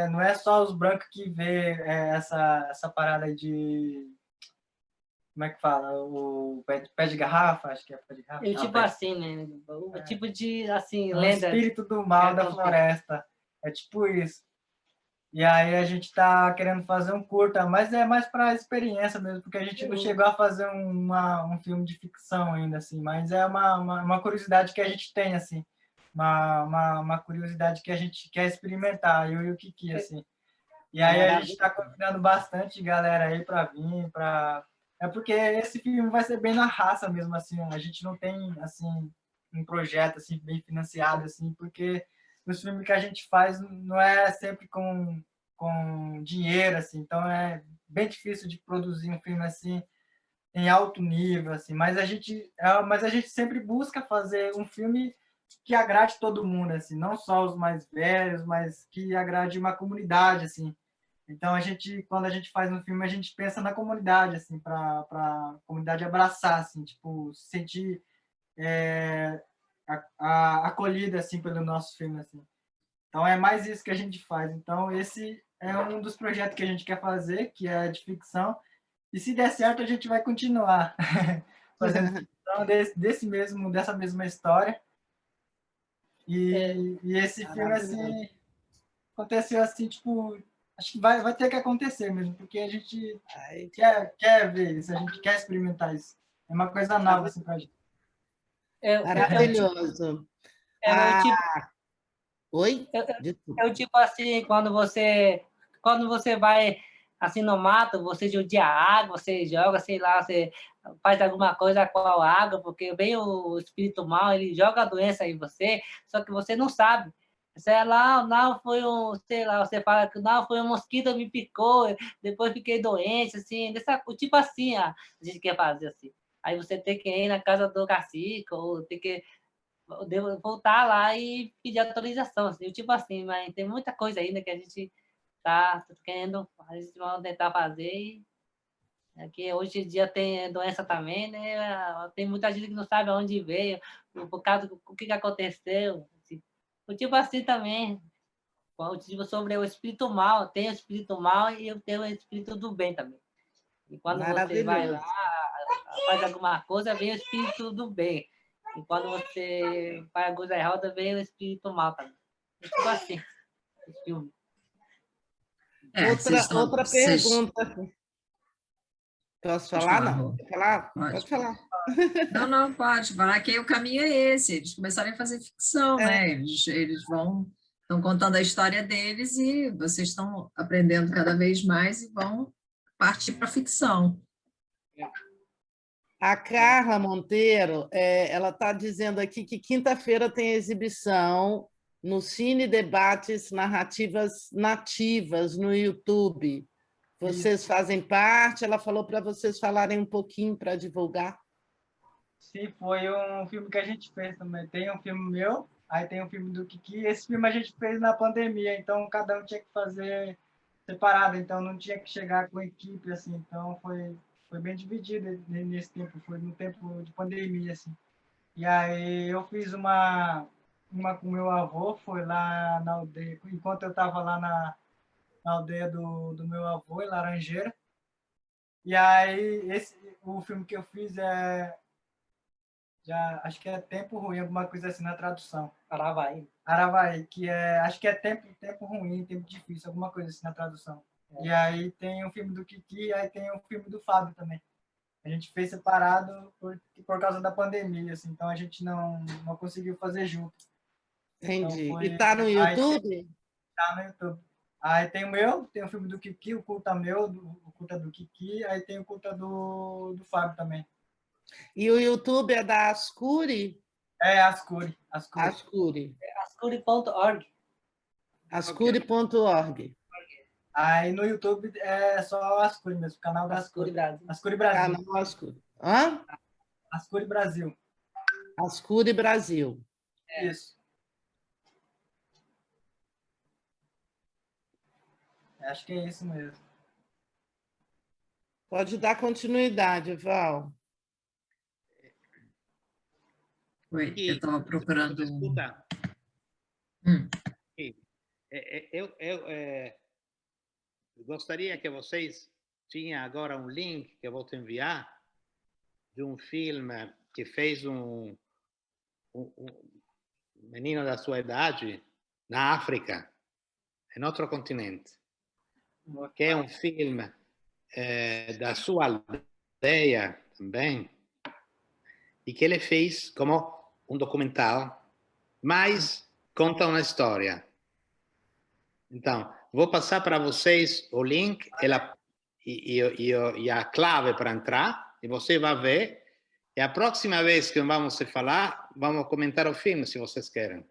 F: não é só os brancos que vê essa parada de, como é que fala, o pé de garrafa, acho que é pé de garrafa.
E: Eu, tipo assim, né? O tipo de, assim, lenda.
F: O espírito do mal da floresta. É tipo isso. E aí a gente está querendo fazer um curta, mas é mais para experiência mesmo, porque a gente não chegou a fazer um filme de ficção ainda, assim, mas é uma curiosidade que a gente tem, assim, uma curiosidade que a gente quer experimentar, eu e o Kiki, assim. E aí a gente está convidando bastante galera aí para vir, é porque esse filme vai ser bem na raça mesmo, assim, a gente não tem, assim, um projeto, assim, bem financiado, assim, porque os filmes que a gente faz não é sempre com dinheiro, assim, então é bem difícil de produzir um filme, assim, em alto nível, assim, mas a gente sempre busca fazer um filme que agrade todo mundo, assim, não só os mais velhos, mas que agrade uma comunidade, assim. Então quando a gente faz um filme, a gente pensa na comunidade, assim, para a comunidade abraçar, assim, tipo, se sentir acolhida, assim, pelo nosso filme, assim. Então é mais isso que a gente faz. Então esse é um dos projetos que a gente quer fazer, que é de ficção. E se der certo, a gente vai continuar fazendo ficção dessa mesma história. E esse filme, assim, aconteceu assim, tipo, acho que vai ter que acontecer mesmo, porque a gente quer ver isso, a gente quer experimentar isso. É uma coisa nova, assim, pra gente.
B: Maravilhoso. Oi?
E: Eu, tipo assim, quando você vai assim no mato, você judia água, você joga, sei lá, você faz alguma coisa com a água, porque vem o espírito mal, ele joga a doença em você, só que você não sabe. Você lá, não foi sei lá, você fala que não, foi um mosquito me picou, depois fiquei doente, assim, tipo assim, a gente quer fazer assim. Aí você tem que ir na casa do cacique, ou tem que devo voltar lá e pedir autorização, assim, tipo assim, mas tem muita coisa ainda que a gente tá querendo, a gente vai tentar fazer, e que hoje em dia tem doença também, né? Tem muita gente que não sabe aonde veio, por causa do que aconteceu, assim. Tipo assim também, tipo, sobre o espírito mal, tem o espírito mal e eu tenho o espírito do bem também. E quando você vai lá, faz alguma coisa, vem o espírito do bem. E quando você faz a coisa errada, vem o espírito mal também. É tipo assim, esse filme.
B: Outra pergunta. Posso falar? Não. Pode falar.
C: Não, pode falar que o caminho é esse. Eles começaram a fazer ficção, né? Eles estão contando a história deles e vocês estão aprendendo cada vez mais e vão partir para a ficção.
B: A Carla Monteiro, ela está dizendo aqui que quinta-feira tem exibição no Cine Debates Narrativas Nativas no YouTube. Vocês fazem parte? Ela falou para vocês falarem um pouquinho para divulgar.
F: Sim, foi um filme que a gente fez também. Tem um filme meu, aí tem um filme do Kiki. Esse filme a gente fez na pandemia, então cada um tinha que fazer separado, então não tinha que chegar com equipe, assim. Então foi bem dividido nesse tempo, foi no tempo de pandemia, assim. E aí eu fiz uma com meu avô, foi lá na aldeia, enquanto eu estava lá na aldeia do meu avô, em Laranjeira. E aí o filme que eu fiz acho que é Tempo Ruim, alguma coisa assim na tradução. Aravaí, que acho que é tempo ruim, tempo difícil, alguma coisa assim na tradução. E aí tem o filme do Kiki, aí tem o filme do Fábio também. A gente fez separado por causa da pandemia, assim, então a gente não conseguiu fazer junto.
B: Entendi.
F: Então
B: E está no YouTube?
F: Tá no YouTube. Aí tem o meu, tem o filme do Kiki, o Culta meu, o Culta do Kiki, aí tem o Culta do Fábio também.
B: E o YouTube é da Ascuri?
F: Ascuri.
B: Ascuri.
E: Ascuri.org.
B: Ascuri.org.
F: Aí no YouTube é só Ascuri mesmo, canal da
E: Ascuri Brasil.
F: Ascuri Brasil.
B: Canal Ascuri. Hã?
F: Ascuri Brasil.
B: Ascuri Brasil.
F: Isso. Acho que é isso mesmo.
B: Pode dar continuidade, Val.
C: Oi, eu estava procurando...
D: Escuta. Eu gostaria que vocês tinham agora um link que eu vou te enviar de um filme que fez um menino da sua idade na África, em outro continente, que é um filme da sua aldeia também, e que ele fez como um documentário, mas conta uma história. Então, vou passar para vocês o link e a clave para entrar, e você vai ver. E a próxima vez que vamos se falar, vamos comentar o filme, se vocês querem.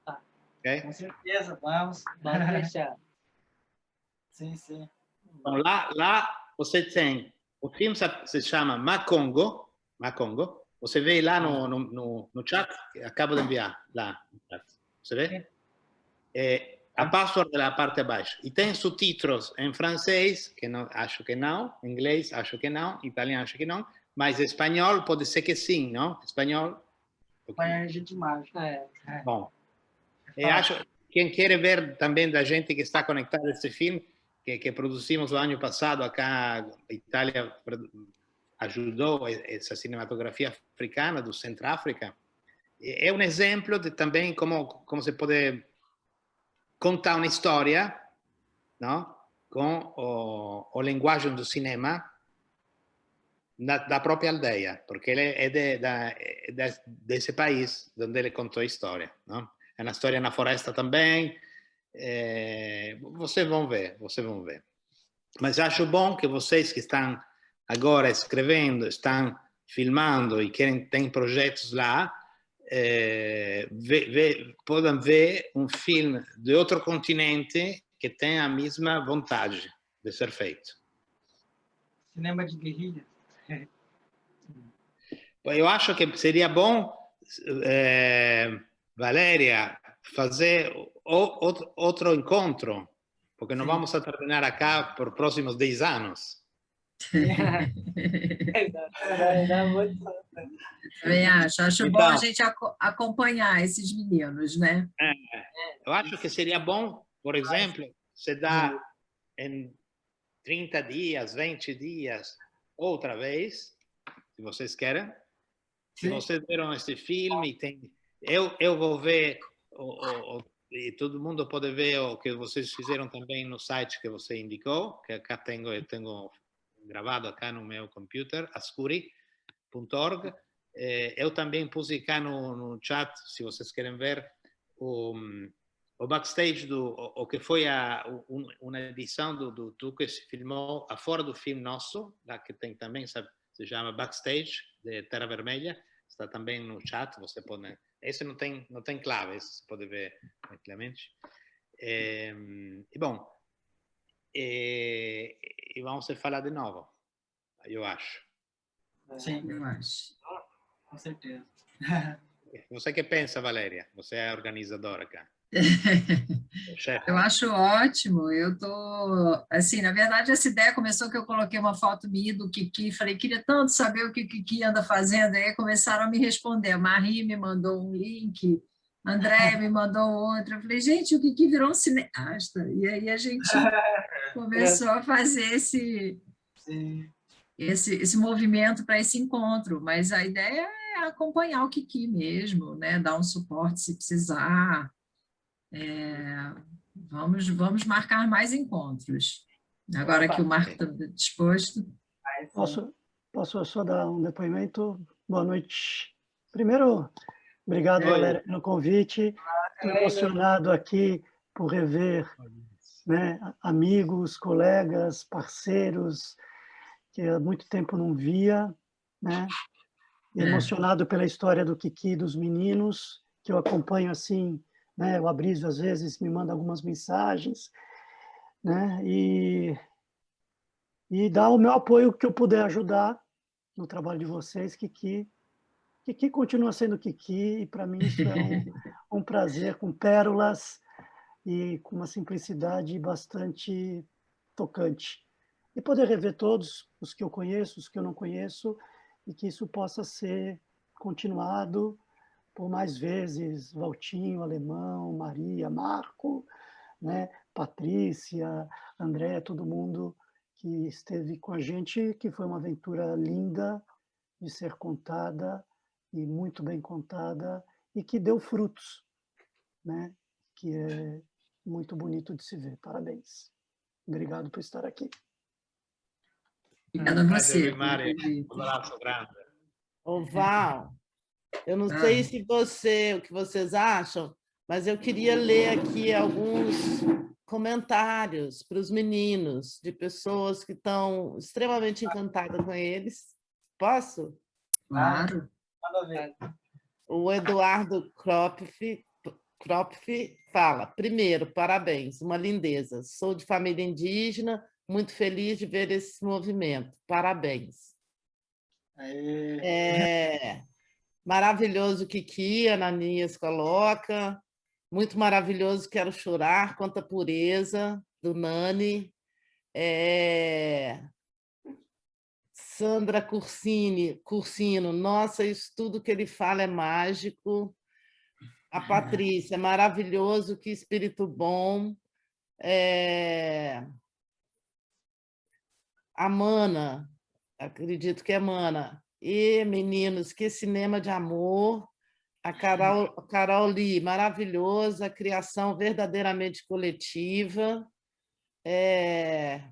E: Tá.
D: Ok?
F: Com certeza, vamos.
E: Pode deixar.
F: Sim, sim.
D: Então, lá você tem, o filme se chama Macongo. Você vê lá no chat, acabo de enviar lá no chat. Você vê? A password é a parte de baixo. E tem subtítulos em francês, que não, acho que não, em inglês acho que não, em italiano acho que não, mas em espanhol pode ser que sim, não? Espanhol?
F: Amanhã a gente marca.
D: Bom, eu acho, quem quer ver também da gente que está conectado a esse filme, que produzimos o ano passado acá, a Itália ajudou essa cinematografia africana do Centro-África, é um exemplo de também como se pode contar uma história, não? Com o linguagem do cinema da própria aldeia, porque ele é desse país onde ele contou a história, não? É uma história na floresta também. Vocês vão ver. Mas acho bom que vocês que estão agora escrevendo, estão filmando e têm projetos lá, podem ver um filme de outro continente que tem a mesma vontade de ser feito.
F: Cinema de guerrilha.
D: Eu acho que seria bom, Valéria, fazer outro encontro, porque não vamos a terminar acá por próximos 10 anos.
C: Também acho bom a gente acompanhar esses meninos, né?
D: Eu acho que seria bom, por exemplo, se dá em 30 dias, 20 dias, outra vez, se vocês querem. Se vocês viram esse filme, eu vou ver, e todo mundo pode ver o que vocês fizeram também no site que você indicou, que acá eu tenho gravado acá no meu computer, ascuri.org. Eu também pus cá no chat, se vocês querem ver, o backstage o que foi uma edição do que se filmou fora do filme nosso, lá que tem também, se chama Backstage, de Terra Vermelha, está também no chat, você pode... Esse não tem clave, esse você pode ver tranquilamente. Bom, e vamos falar de novo, eu acho.
F: Sim,
C: Eu acho.
F: com certeza.
D: Você que pensa, Valéria? Você é a organizadora, cara.
C: Eu acho ótimo, eu tô, assim, na verdade essa ideia começou que eu coloquei uma foto minha do Kiki, falei, queria tanto saber o que o Kiki anda fazendo, aí começaram a me responder, a Marie me mandou um link, André me mandou outro, eu falei, gente, o Kiki virou um cineasta, e aí a gente começou a fazer esse movimento para esse encontro, mas a ideia é acompanhar o Kiki mesmo, né, dar um suporte se precisar. Vamos marcar mais encontros. Agora que o Marco está disposto.
H: Posso só dar um depoimento? Boa noite. Primeiro, obrigado, Valéria, pelo convite. Estou emocionado aqui por rever, né, amigos, colegas, parceiros, que há muito tempo não via, né? Emocionado pela história do Kiki e dos meninos, que eu acompanho assim, né? O Abrísio, às vezes, me manda algumas mensagens, né? E dar o meu apoio que eu puder ajudar no trabalho de vocês. Kiki continua sendo Kiki, e para mim isso é um prazer, com pérolas e com uma simplicidade bastante tocante. E poder rever todos os que eu conheço, os que eu não conheço, e que isso possa ser continuado por mais vezes, Valtinho, Alemão, Maria, Marco, né? Patrícia, André, todo mundo que esteve com a gente, que foi uma aventura linda de ser contada, e muito bem contada, e que deu frutos, né? Que é muito bonito de se ver. Parabéns. Obrigado por estar aqui.
C: Obrigada a você.
D: Um abraço grande.
B: Ô, Val, eu não sei se o que vocês acham, mas eu queria ler aqui alguns comentários para os meninos, de pessoas que estão extremamente encantadas com eles. Posso?
C: Claro.
B: O Eduardo Kropf fala: primeiro, parabéns, uma lindeza. Sou de família indígena, muito feliz de ver esse movimento. Parabéns. Maravilhoso, Kiki, Ananias coloca. Muito maravilhoso, quero chorar, quanta pureza, do Nani. Sandra Cursino, nossa, isso tudo que ele fala é mágico. A Patrícia, maravilhoso, que espírito bom. A Mana, acredito que é Mana. E, meninos, que cinema de amor. A Carol Lee, maravilhosa, criação verdadeiramente coletiva.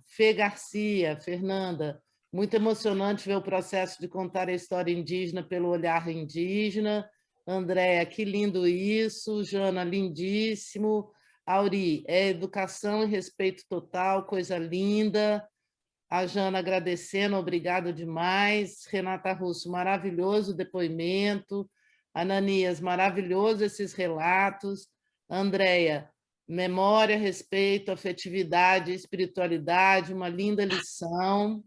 B: Fê Garcia, Fernanda, muito emocionante ver o processo de contar a história indígena pelo olhar indígena. Andréa, que lindo isso. Jana, lindíssimo. Auri, educação e respeito total, coisa linda. A Jana agradecendo, obrigado demais. Renata Russo, maravilhoso depoimento. Ananias, maravilhoso esses relatos. Andréia, memória, respeito, afetividade, espiritualidade, uma linda lição.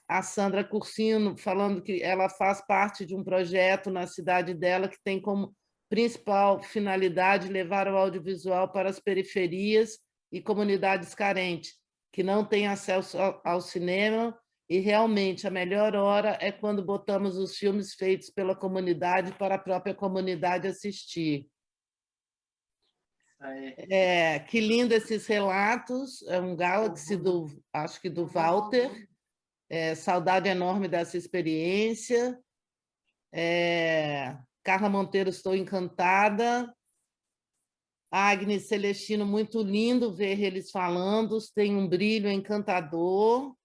B: A Sandra Cursino falando que ela faz parte de um projeto na cidade dela que tem como principal finalidade levar o audiovisual para as periferias e comunidades carentes, que não têm acesso ao cinema, e realmente a melhor hora é quando botamos os filmes feitos pela comunidade para a própria comunidade assistir. Que lindo esses relatos. É um Galaxy acho que do Walter. Saudade enorme dessa experiência. Carla Monteiro, estou encantada. Agnes Celestino, muito lindo ver eles falando, tem um brilho encantador.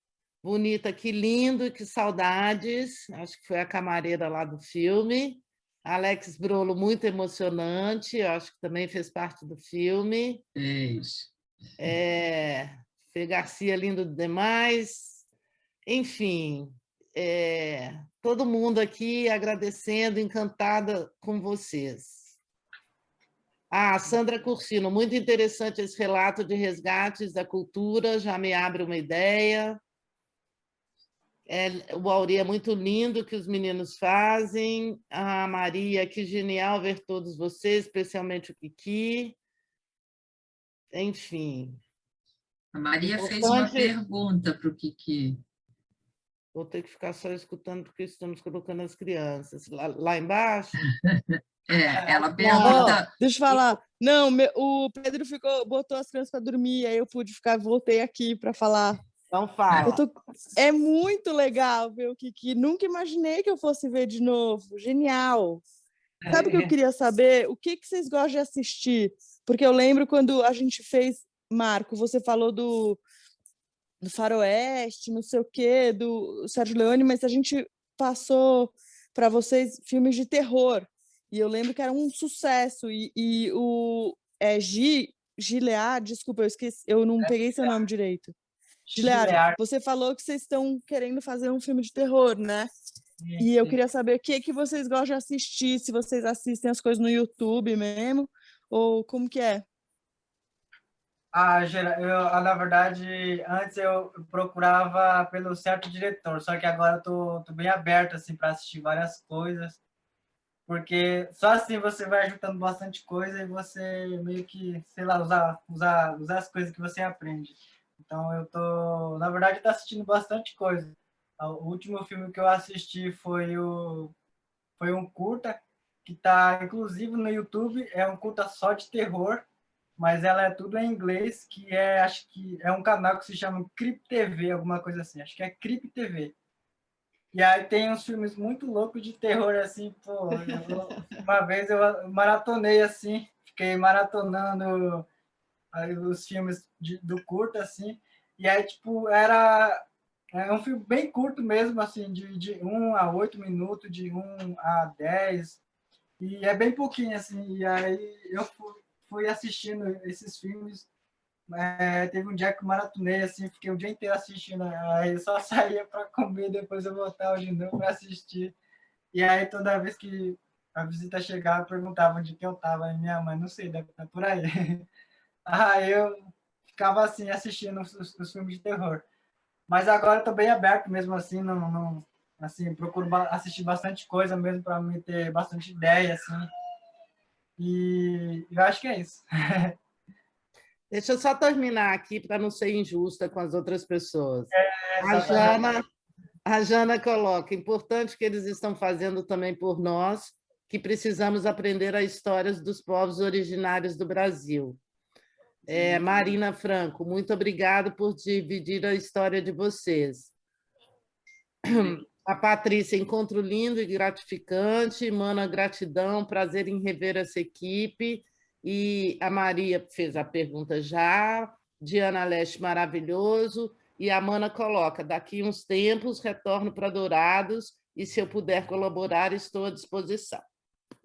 B: Bonita, que lindo e que saudades. Acho que foi a camareira lá do filme. Alex Brolo, muito emocionante, eu acho que também fez parte do filme. Fê Garcia, lindo demais. Enfim, todo mundo aqui agradecendo, encantada com vocês. Sandra Cursino, muito interessante esse relato de resgates da cultura, já me abre uma ideia. O Auri, é muito lindo o que os meninos fazem. A Maria, que genial ver todos vocês, especialmente o Kiki. Enfim.
C: A Maria fez uma pergunta para o Kiki.
B: Vou ter que ficar só escutando, porque estamos colocando as crianças. Lá embaixo?
C: Ela pergunta...
I: Deixa eu falar. Não, o Pedro botou as crianças para dormir, aí eu voltei aqui para falar.
B: Então fala.
I: É muito legal ver o Kiki. Nunca imaginei que eu fosse ver de novo. Genial. Sabe o que eu queria saber? O que vocês gostam de assistir? Porque eu lembro quando a gente fez... Marco, você falou do Faroeste, não sei o quê, do Sérgio Leone, mas a gente passou para vocês filmes de terror. E eu lembro que era um sucesso. E o Gilead, desculpa, eu esqueci, eu não peguei seu nome direito. Gilead, você falou que vocês estão querendo fazer um filme de terror, né? E eu queria saber o que vocês gostam de assistir, se vocês assistem as coisas no YouTube mesmo, ou como que é?
F: Na verdade, antes eu procurava pelo certo diretor, só que agora eu tô bem aberto assim, para assistir várias coisas, porque só assim você vai juntando bastante coisa e você meio que, sei lá, usar as coisas que você aprende. Então, na verdade, tô assistindo bastante coisa. O último filme que eu assisti foi um curta, que está, inclusive, no YouTube, é um curta só de terror, mas ela é tudo em inglês, acho que é um canal que se chama Crip TV, alguma coisa assim, acho que é Crip TV. E aí tem uns filmes muito loucos de terror, assim, pô, uma vez eu maratonei, assim, fiquei maratonando os filmes do curto, assim, e aí, tipo, é um filme bem curto mesmo, assim, de 1 a 8 minutos, de 1 a 10, e é bem pouquinho, assim, e aí eu fui assistindo esses filmes, teve um dia que eu maratonei, assim, fiquei o dia inteiro assistindo, aí eu só saía para comer, depois eu voltava de novo para assistir, e aí toda vez que a visita chegava, perguntava onde que eu estava, e minha mãe, não sei, deve estar por aí. Aí eu ficava, assim, assistindo os filmes de terror. Mas agora eu tô bem aberto mesmo, assim, assim, procuro assistir bastante coisa mesmo para me ter bastante ideia, assim. E eu acho que é isso.
B: Deixa eu só terminar aqui para não ser injusta com as outras pessoas. A Jana coloca, importante que eles estão fazendo também por nós, que precisamos aprender as histórias dos povos originários do Brasil. Marina Franco, muito obrigado por dividir a história de vocês. A Patrícia, encontro lindo e gratificante. Mana, gratidão, prazer em rever essa equipe. E a Maria fez a pergunta já. Diana Leste, maravilhoso. E a Mana coloca, daqui uns tempos retorno para Dourados e se eu puder colaborar, estou à disposição.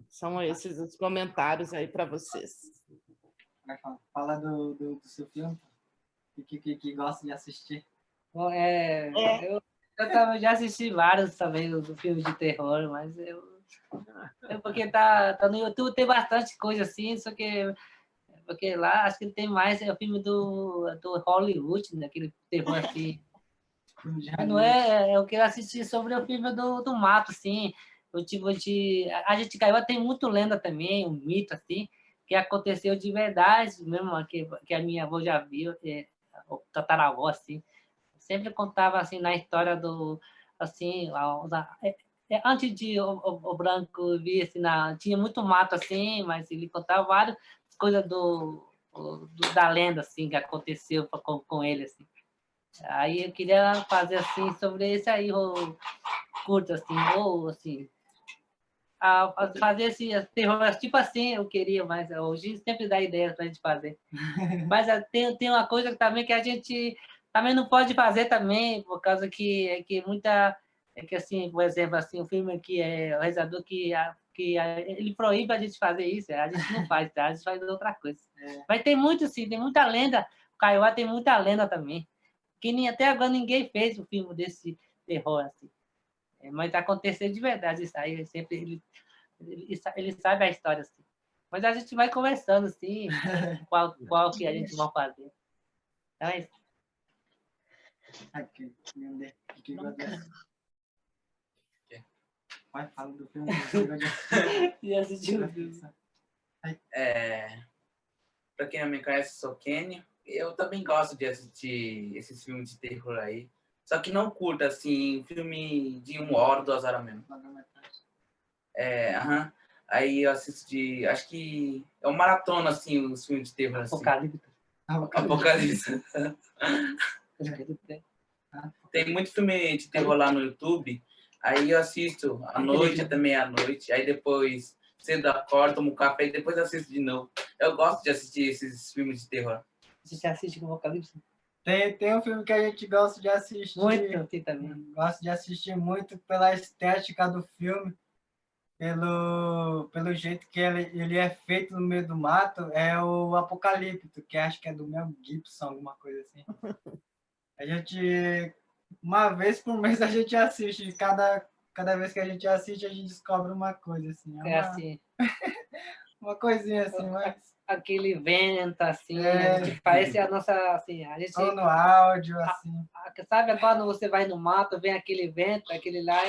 B: São esses os comentários aí para vocês.
F: Fala do seu filme, que gosta de assistir.
E: Bom, eu já assisti vários também do filme de terror, mas porque tá no YouTube tem bastante coisa assim, só que porque lá acho que tem mais o filme do Hollywood, né, aquele terror assim. Não eu quero assistir sobre o filme do mato, assim, o tipo a gente caiu, tem muito lenda também, um mito assim, que aconteceu de verdade mesmo, que a minha avó já viu, o tataravó, assim, sempre contava, assim, na história do, assim, antes de o Branco vir, assim, tinha muito mato, assim, mas ele contava várias coisas da lenda, assim, que aconteceu com ele, assim. Aí eu queria fazer, assim, sobre esse aí, o curto, assim, ou, assim, fazer esse terror, tipo assim, eu queria, mas hoje sempre dá ideia para a gente fazer. Mas tem uma coisa também que a gente também não pode fazer também, por causa que assim, por exemplo, assim, o filme aqui o rezador ele proíbe a gente fazer isso, a gente não faz, tá? A gente faz outra coisa. Mas tem muito, sim, tem muita lenda, Kaiowá tem muita lenda também. Que nem, até agora ninguém fez um filme desse terror, assim. Mas aconteceu de verdade isso aí. Sempre ele sabe a história, assim. Mas a gente vai conversando, assim, qual que a gente vai fazer. Então é isso.
F: Aqui, que vai falar do filme.
E: E assistiu o filme.
G: Para quem não me conhece, sou Kenny. Eu também gosto de assistir esses filmes de terror aí. Só que não curto, assim, filme de 1 hora, 2 horas mesmo. Aham. Aí eu assisti, acho que é uma maratona, assim, os filmes de terror, assim. Apocalipse. Tem muito filme de terror lá no YouTube. Aí eu assisto à noite, até meia-noite. Aí depois cedo acordo, tomo café e depois assisto de novo. Eu gosto de assistir esses filmes de terror.
E: Você assiste com o Apocalipse?
F: Tem um filme que a gente gosta de assistir.
E: Muito, aqui também.
F: Gosto de assistir muito pela estética do filme, pelo jeito que ele é feito no meio do mato, é o Apocalipto, que acho que é do Mel Gibson, alguma coisa assim. A gente, uma vez por mês, a gente assiste. Cada vez que a gente assiste, a gente descobre uma coisa, assim.
E: Assim.
F: Uma coisinha assim, mas...
E: Aquele vento, assim, a gente parece a nossa, assim, a gente...
F: Ou no áudio, assim.
E: Sabe, quando você vai no mato, vem aquele vento, aquele lá,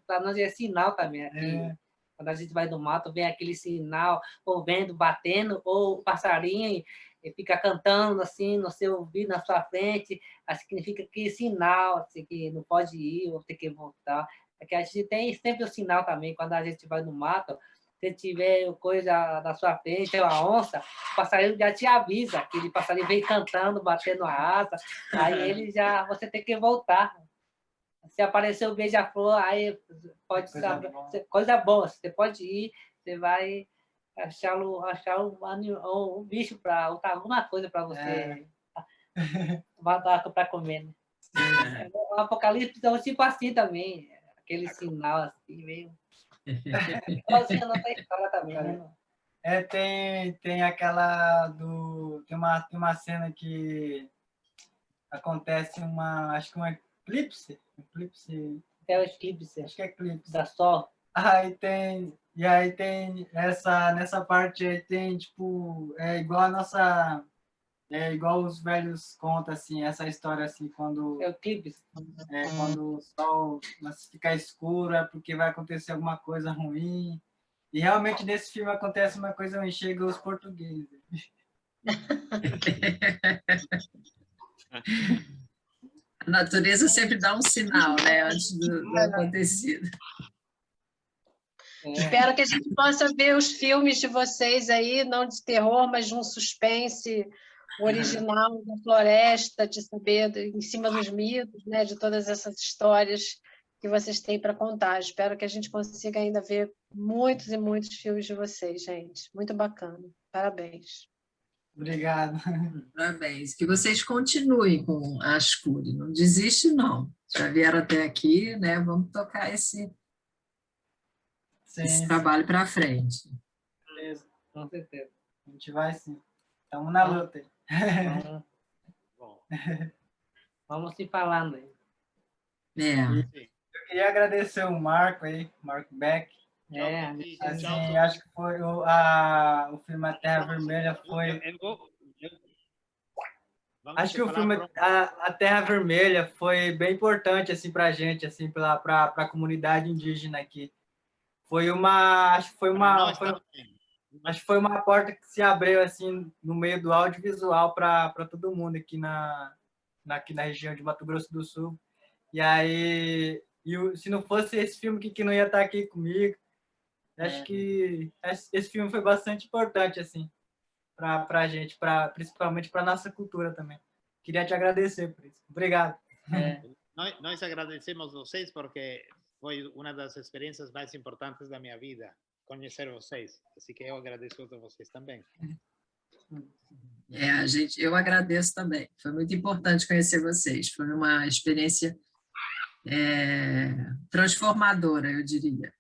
E: para nós é sinal também. Aqui, quando a gente vai no mato, vem aquele sinal, ou vento batendo, ou o passarinho e fica cantando, assim, no seu ouvido, na sua frente, significa que sinal, assim, que não pode ir, ou tem que voltar. É que a gente tem sempre o sinal também, quando a gente vai no mato, se tiver coisa na sua frente, uma onça, o passarinho já te avisa, aquele passarinho vem cantando, batendo a asa, aí você tem que voltar. Se aparecer o beija-flor, aí pode saber, coisa boa, você pode ir, você vai achar um bicho para alguma coisa para você para comer. Né? O Apocalipse é tipo assim também, aquele sinal assim, meio... Igualzinho a nossa história também, né?
F: Tem aquela do... Tem uma cena que acontece acho que um eclipse.
E: É o eclipse.
F: Acho que é eclipse.
E: Da Sol.
F: Aí tem nessa parte aí tem, tipo, igual os velhos contam, assim, essa história, assim, quando...
E: É o eclipse.
F: Quando o sol fica escuro é porque vai acontecer alguma coisa ruim. E realmente nesse filme acontece uma coisa ruim, chega os portugueses.
C: A natureza sempre dá um sinal, né, antes do acontecido.
A: Espero que a gente possa ver os filmes de vocês aí, não de terror, mas de um suspense original da floresta, de saber em cima dos mitos, né, de todas essas histórias que vocês têm para contar. Espero que a gente consiga ainda ver muitos e muitos filmes de vocês, gente. Muito bacana. Parabéns.
F: Obrigado.
C: Parabéns. Que vocês continuem com a Ascuri. Não desiste, não. Já vieram até aqui, né? Vamos tocar esse trabalho para frente.
F: Beleza.
E: Com certeza.
F: A gente vai sim. Estamos na luta.
E: Vamos se falando aí.
F: Eu queria agradecer o Marco aí, Marco Beck. Assim, acho que foi o filme A Terra Vermelha foi... Acho que o filme A Terra Vermelha foi bem importante assim para a gente, assim, para a comunidade indígena aqui. Acho que foi uma porta que se abriu assim no meio do audiovisual para todo mundo aqui na região de Mato Grosso do Sul. E aí, se não fosse esse filme que não ia estar aqui comigo, acho que esse filme foi bastante importante assim para a gente, principalmente para nossa cultura também. Queria te agradecer por isso. Obrigado.
D: Nós agradecemos vocês porque foi uma das experiências mais importantes da minha vida, conhecer vocês. Assim que eu agradeço a vocês também.
C: Eu agradeço também. Foi muito importante conhecer vocês. Foi uma experiência transformadora, eu diria.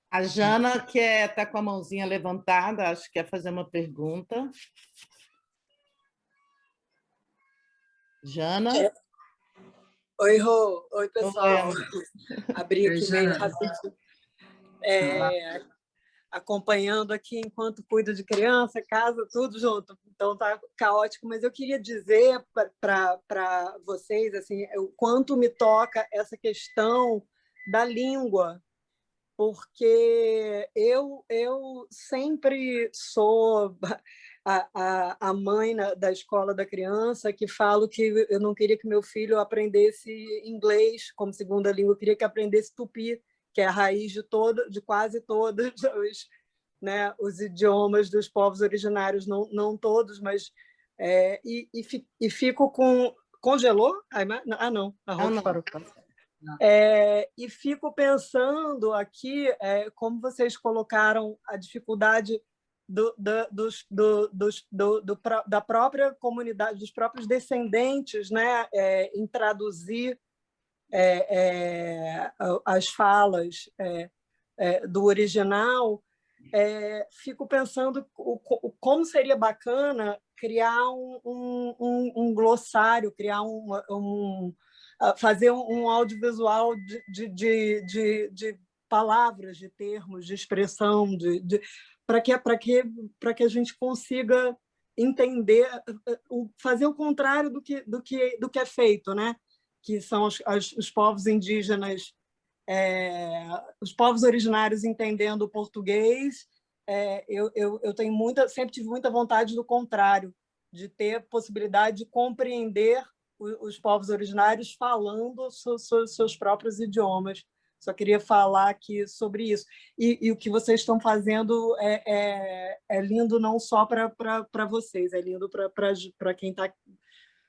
B: A Jana está com a mãozinha levantada, acho que quer fazer uma pergunta. Jana?
J: Oi, Rô. Oi, pessoal.
B: Oi.
J: Abri
C: Oi,
J: aqui meio
C: Jana.
J: rapidinho. Acompanhando aqui enquanto cuido de criança, casa, tudo junto. Então tá caótico, mas eu queria dizer para vocês assim, o quanto me toca essa questão da língua, porque eu sempre sou a mãe da escola da criança que falo que eu não queria que meu filho aprendesse inglês como segunda língua, eu queria que aprendesse tupi, que é a raiz de quase todos os idiomas dos povos originários, não todos, mas e fico com congelou? Não, a Rox parou. E fico pensando aqui como vocês colocaram a dificuldade da própria comunidade, dos próprios descendentes, né, em traduzir as falas do original. Fico pensando como seria bacana criar um glossário, criar fazer um audiovisual de palavras, de termos, de expressão, para que a gente consiga entender, fazer o contrário do que é feito, né? Que são os povos indígenas, os povos originários entendendo o português. Eu tenho sempre tive muita vontade do contrário, de ter possibilidade de compreender os povos originários falando seus próprios idiomas. Só queria falar aqui sobre isso. E o que vocês estão fazendo é lindo não só para vocês, é lindo para quem está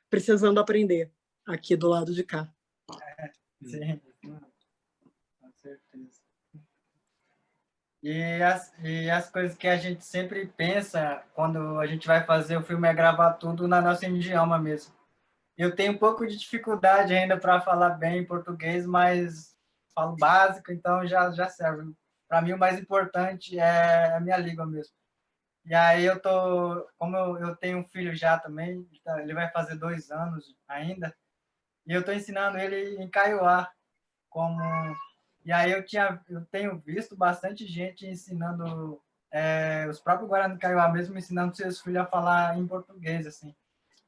J: precisando aprender aqui do lado de cá.
F: Sim, com certeza. E as coisas que a gente sempre pensa quando a gente vai fazer o filme é gravar tudo na nossa idioma mesmo. Eu tenho um pouco de dificuldade ainda para falar bem português, mas falo básico, então já serve. Para mim, o mais importante é a minha língua mesmo. E aí como eu tenho um filho já também, ele vai fazer 2 anos ainda, e eu estou ensinando ele em Kaiowá. E aí eu tenho visto bastante gente ensinando, os próprios Guarani Kaiowá mesmo, ensinando seus filhos a falar em português, assim.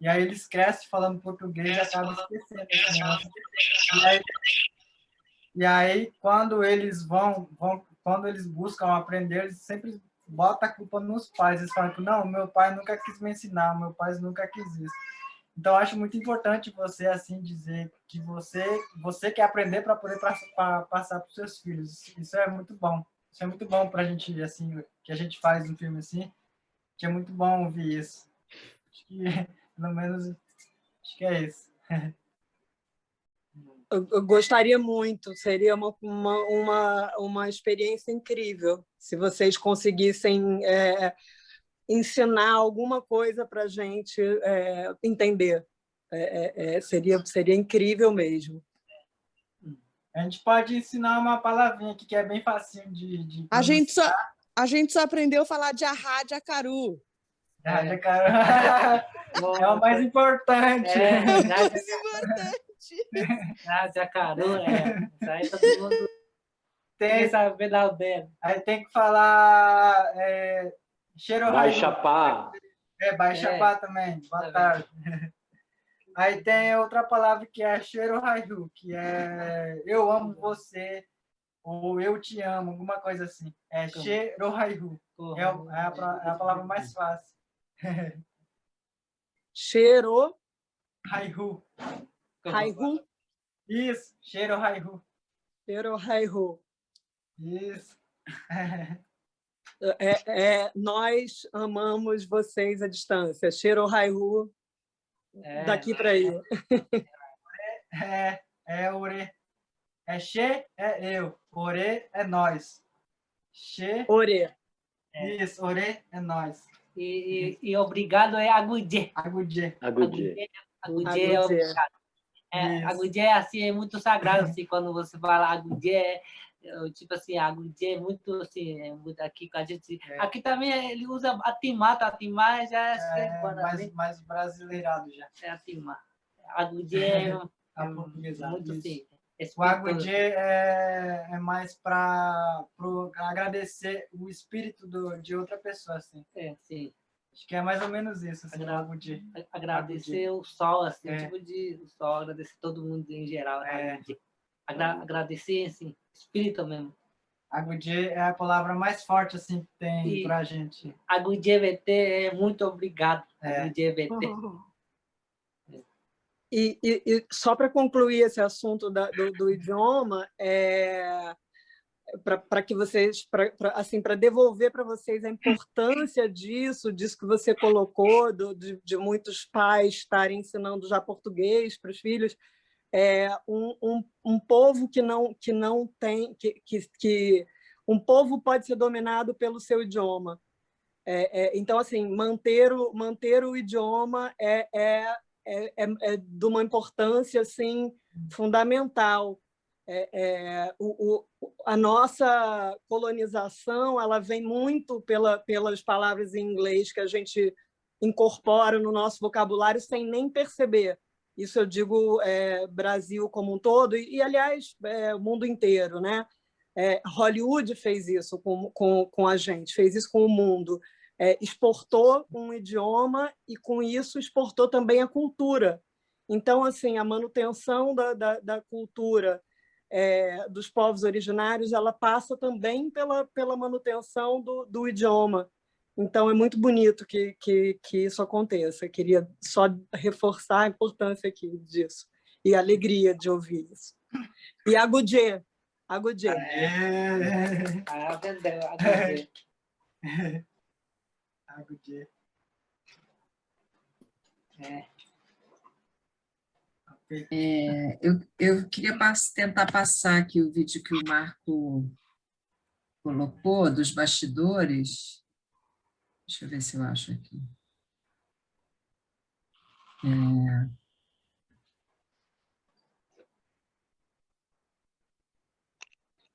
F: E aí eles crescem falando português e acabam esquecendo esse negócio. E aí, quando eles quando eles buscam aprender, eles sempre botam a culpa nos pais. Eles falam que não, meu pai nunca quis me ensinar, meu pai nunca quis isso. Então, acho muito importante você assim dizer que você quer aprender para poder passar para os seus filhos. Isso é muito bom. Isso é muito bom para a gente, assim, que a gente faz um filme assim, que é muito bom ouvir isso. Acho que, pelo menos, acho que é isso.
J: Eu gostaria muito, seria uma experiência incrível se vocês conseguissem ensinar alguma coisa para a gente entender. Seria incrível mesmo.
F: A gente pode ensinar uma palavrinha aqui que é bem facinho de
I: a gente só aprendeu a falar de arra, de acaru.
F: É o mais importante.
E: É
I: o mais importante.
E: De acaru, isso aí todo mundo tem que saber dar o dedo.
F: Aí tem que falar cheiro
K: Vai chapar.
F: Chapar também. Boa tarde. Aí tem outra palavra que é cheiro raiu, que é eu amo você, ou eu te amo, alguma coisa assim. É cheiro raiu. É a palavra mais fácil.
J: Cheiro
F: raiu.
J: Raihu?
F: Isso, cheiro raihu.
J: Cheiro raihu.
F: Isso.
J: Nós amamos vocês à distância. Cheiro raihu. Daqui para aí.
F: Ore. Che é eu. Ore é nós. Che.
J: Ore.
F: Isso, ore é nós.
E: E obrigado é agudê.
F: Agudê.
E: Agudê é obrigado. Agudê é assim, é muito sagrado assim, quando você fala agudê, tipo assim, agudê é muito assim, aqui com a gente. Aqui também ele usa atimar já
F: mais brasileirado já.
E: É atimar. Agudê é
F: Aportuguesado,
E: muito
F: isso.
E: assim.
F: O agudê é mais para agradecer o espírito de outra pessoa, assim.
E: Sim.
F: Acho que é mais ou menos isso, assim, agudê.
E: Agradecer o sol, assim, tipo de o sol, agradecer todo mundo em geral. Agradecer, assim, espírito mesmo.
F: Agudê é a palavra mais forte, assim, que tem pra gente.
E: Agudê VT é muito obrigado. Agudê VT.
J: E só para concluir esse assunto do idioma, para que vocês, assim, para devolver para vocês a importância disso que você colocou, de muitos pais estarem ensinando já português para os filhos, um povo que não tem, que um povo pode ser dominado pelo seu idioma. Então, assim, manter o idioma é de uma importância assim fundamental. A nossa colonização ela vem muito pelas palavras em inglês que a gente incorpora no nosso vocabulário sem nem perceber. Isso eu digo Brasil como um todo e aliás, o mundo inteiro, né? Hollywood fez isso com a gente, fez isso com o mundo. Exportou um idioma e, com isso, exportou também a cultura. Então, assim, a manutenção da cultura dos povos originários ela passa também pela manutenção do idioma. Então, é muito bonito que isso aconteça. Eu queria só reforçar a importância aqui disso e a alegria de ouvir isso. E agudê. Agudê.
F: Agudê.
C: Eu queria tentar passar aqui o vídeo que o Marco colocou, dos bastidores. Deixa eu ver se eu acho aqui.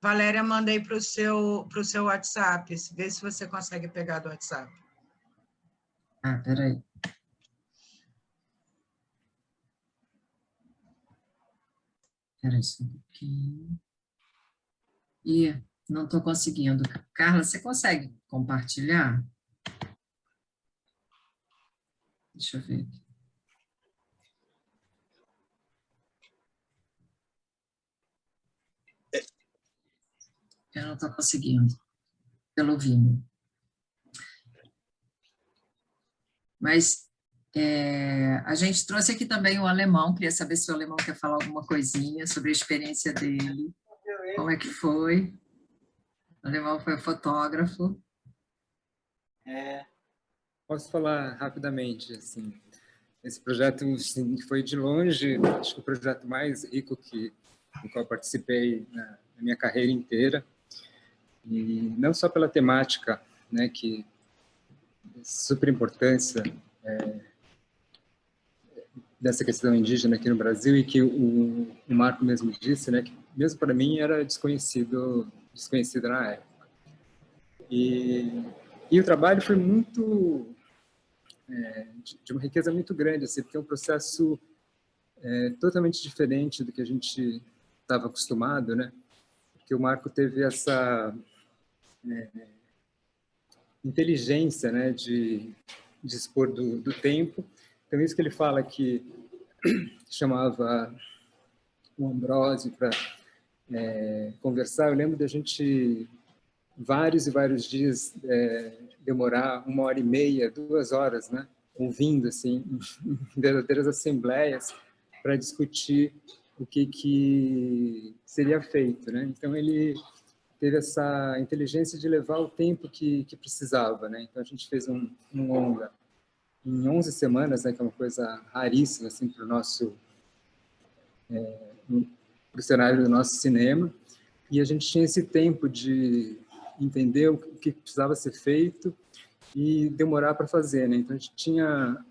K: Valéria, mandei para o seu WhatsApp. Vê se você consegue pegar do WhatsApp.
C: Peraí. Espera só um pouquinho. Não estou conseguindo. Carla, você consegue compartilhar? Deixa eu ver aqui. Eu não estou conseguindo, pelo Vimeo. Mas a gente trouxe aqui também o alemão, queria saber se o alemão quer falar alguma coisinha sobre a experiência dele. Como é que foi? O alemão foi fotógrafo.
L: Posso falar rapidamente, assim, esse projeto assim, foi de longe, acho que o projeto mais rico no qual participei na minha carreira inteira, e não só pela temática, né, que super importância dessa questão indígena aqui no Brasil, e que o Marco mesmo disse, né, que mesmo para mim era desconhecido na época. E o trabalho foi muito de uma riqueza muito grande, assim, porque é um processo totalmente diferente do que a gente estava acostumado, né? Porque o Marco teve essa inteligência, né, de dispor do tempo. Então, isso que ele fala que chamava o Ambrósio para conversar. Eu lembro da gente, vários e vários dias, demorar 1h30, 2 horas, né, ouvindo, assim, verdadeiras assembleias para discutir o que seria feito, né? Então, ele teve essa inteligência de levar o tempo que precisava, né? Então, a gente fez um longa em 11 semanas, né, que é uma coisa raríssima, assim, para o cenário do nosso cinema, e a gente tinha esse tempo de entender o que precisava ser feito e demorar para fazer, né? Então, a gente tinha...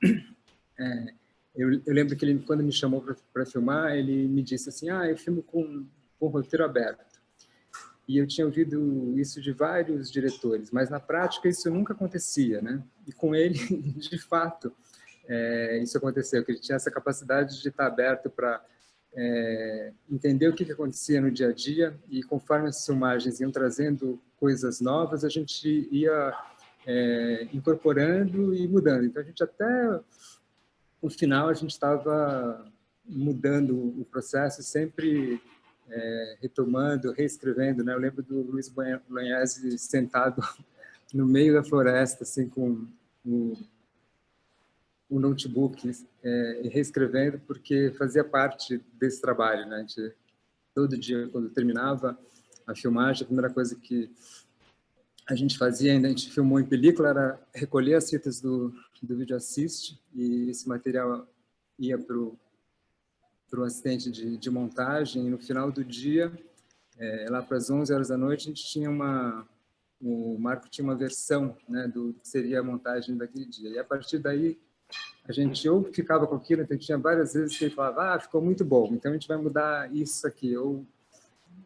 L: eu lembro que ele, quando me chamou para filmar, ele me disse assim, eu filmo com roteiro aberto. E eu tinha ouvido isso de vários diretores, mas na prática isso nunca acontecia, né? E com ele, de fato, isso aconteceu, que ele tinha essa capacidade de estar aberto para entender o que acontecia no dia a dia, e conforme as filmagens iam trazendo coisas novas, a gente ia incorporando e mudando. Então, a gente até o final, a gente estava mudando o processo, sempre retomando, reescrevendo, né? Eu lembro do Luiz Bolognese sentado no meio da floresta, assim, com o notebook, reescrevendo, porque fazia parte desse trabalho, né? Todo dia, quando terminava a filmagem, a primeira coisa que a gente fazia, ainda a gente filmou em película, era recolher as fitas do Video Assist, e esse material ia para o assistente de montagem, e no final do dia, lá para as 11 horas da noite, a gente tinha o Marco tinha uma versão, né, do que seria a montagem daquele dia. E a partir daí, a gente ou ficava com aquilo, então tinha várias vezes que ele falava, ficou muito bom, então a gente vai mudar isso aqui, ou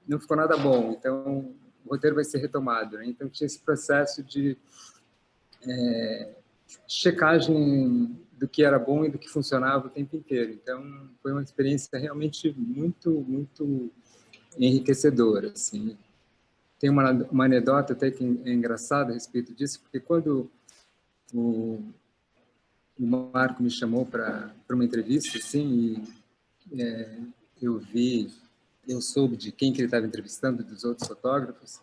L: não ficou nada bom, então o roteiro vai ser retomado, né? Então tinha esse processo de checagem do que era bom e do que funcionava o tempo inteiro. Então foi uma experiência realmente muito, muito enriquecedora, assim. Tem uma anedota até que é engraçada a respeito disso, porque quando o Marco me chamou para uma entrevista, assim, e eu soube de quem que ele estava entrevistando, dos outros fotógrafos,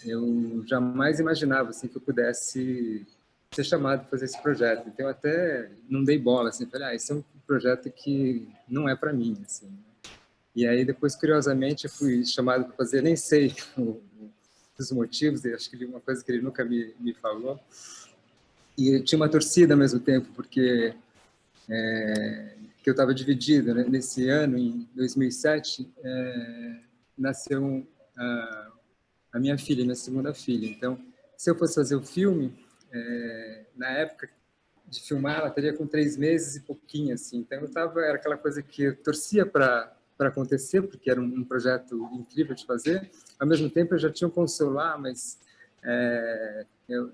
L: eu jamais imaginava, assim, que eu pudesse ser chamado para fazer esse projeto. Então, eu até não dei bola, assim, falei, esse é um projeto que não é para mim, assim. E aí, depois, curiosamente, eu fui chamado para fazer, nem sei os motivos, acho que uma coisa que ele nunca me falou. E eu tinha uma torcida ao mesmo tempo, porque que eu estava dividido, né? Nesse ano, em 2007, nasceu a minha filha, minha segunda filha. Então, se eu fosse fazer o filme, na época de filmar, ela teria com 3 meses e pouquinho, assim. Então, era aquela coisa que eu torcia para acontecer, porque era um projeto incrível de fazer. Ao mesmo tempo, eu já tinha um consolo, mas eu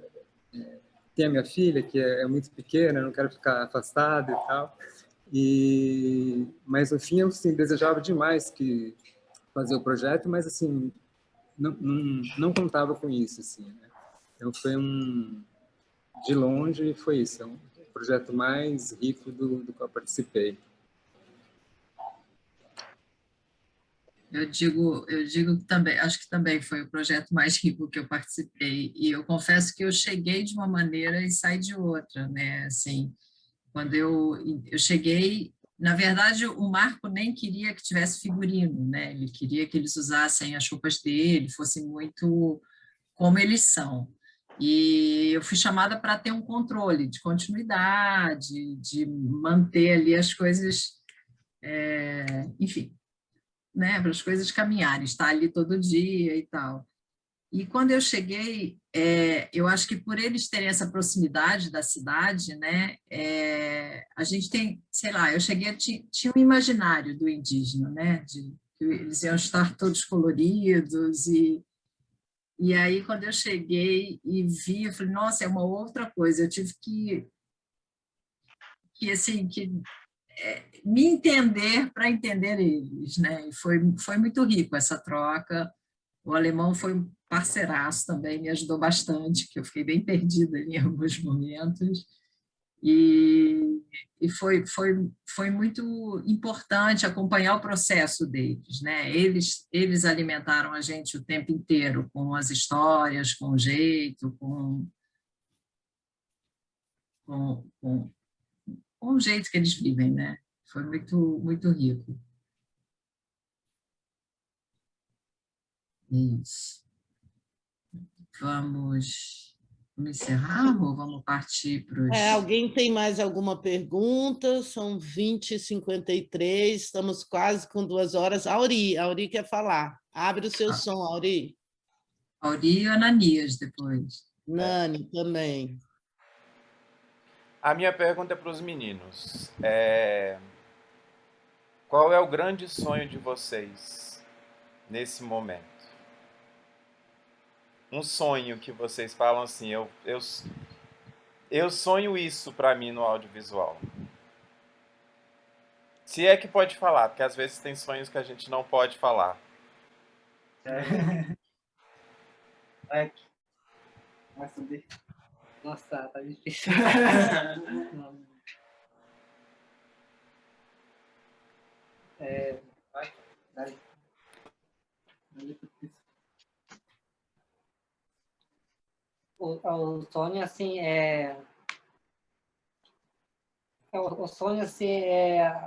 L: tenho a minha filha, que é muito pequena, não quero ficar afastado e tal. Mas, no fim, eu assim, desejava demais que fazer o projeto, mas assim, não contava com isso. Assim, né? Então, foi de longe, foi isso. É um projeto mais rico do qual participei.
C: Eu digo que também, acho que também foi o projeto mais rico que eu participei, e eu confesso que eu cheguei de uma maneira e saí de outra, né? Assim, quando eu cheguei, na verdade, o Marco nem queria que tivesse figurino, né? Ele queria que eles usassem as roupas dele, fossem muito como eles são. E eu fui chamada para ter um controle de continuidade, de manter ali as coisas, enfim, né, para as coisas caminharem, estar ali todo dia e tal. E quando eu cheguei, eu acho que por eles terem essa proximidade da cidade, né, a gente tem, sei lá, eu cheguei, tinha um imaginário do indígena, né, que eles iam estar todos coloridos, e aí quando eu cheguei e vi, eu falei, nossa, é uma outra coisa, eu tive que me entender para entender eles, né? E foi muito rico essa troca. O alemão foi um parceiraço também, me ajudou bastante, que eu fiquei bem perdida em alguns momentos. E foi muito importante acompanhar o processo deles, né? Eles alimentaram a gente o tempo inteiro com as histórias, com o jeito, com o jeito que eles vivem, né? Foi muito, muito rico. Isso. Vamos encerrar ou vamos partir para os...
B: Alguém tem mais alguma pergunta? São 20h53, estamos quase com 2 horas. Auri quer falar. Abre o seu som, Auri.
C: Auri e Ananias depois.
B: Nani também.
M: A minha pergunta é para os meninos. Qual é o grande sonho de vocês nesse momento? Um sonho que vocês falam assim, eu sonho isso para mim no audiovisual. Se é que pode falar, porque às vezes tem sonhos que a gente não pode falar.
F: Vai subir.
E: Nossa, tá difícil.
F: Vai.
E: O sonho, assim, o sonho, assim,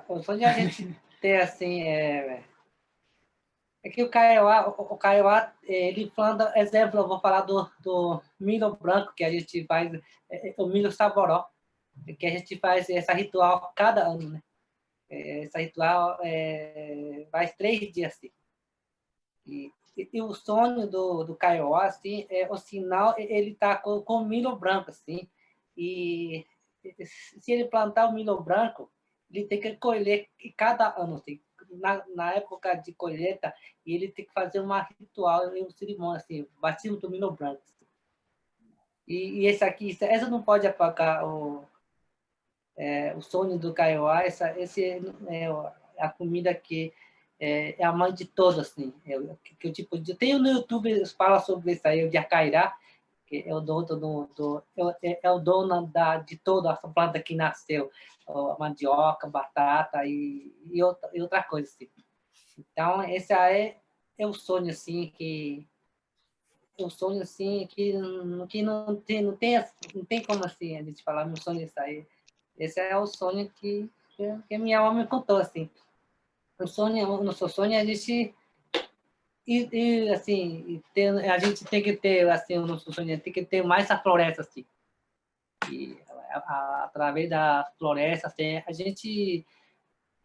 E: o sonho é a gente ter, assim, é que o Kaiowá, ele planta, exemplo, eu vou falar do milho branco, que a gente faz, o milho saboró, que a gente faz esse ritual cada ano, né? Esse ritual faz 3 dias, assim. E o sonho do Kaiowá, assim, o sinal, ele tá com milho branco, assim, e se ele plantar o milho branco, ele tem que colher cada ano, assim, na época de colheita, e ele tem que fazer uma ritual, uma cerimônia, assim, batismo do milho branco. Assim. E esse aqui, essa não pode apagar o sonho do Kaiowá, esse é a comida que é a mãe de todos, assim. Que tipo, tem no YouTube, fala sobre isso aí, o de Acairá, que é o dono é o dono de toda essa planta que nasceu, a mandioca, batata e outra coisa, assim. Então, esse aí é o sonho, assim, que não tem como, assim, a gente falar, meu sonho é isso aí. Esse é o sonho que minha avó me contou, assim. O nosso sonho é a gente a gente tem que ter, assim, o nosso sonho tem que ter mais a floresta, assim. E através da floresta, assim,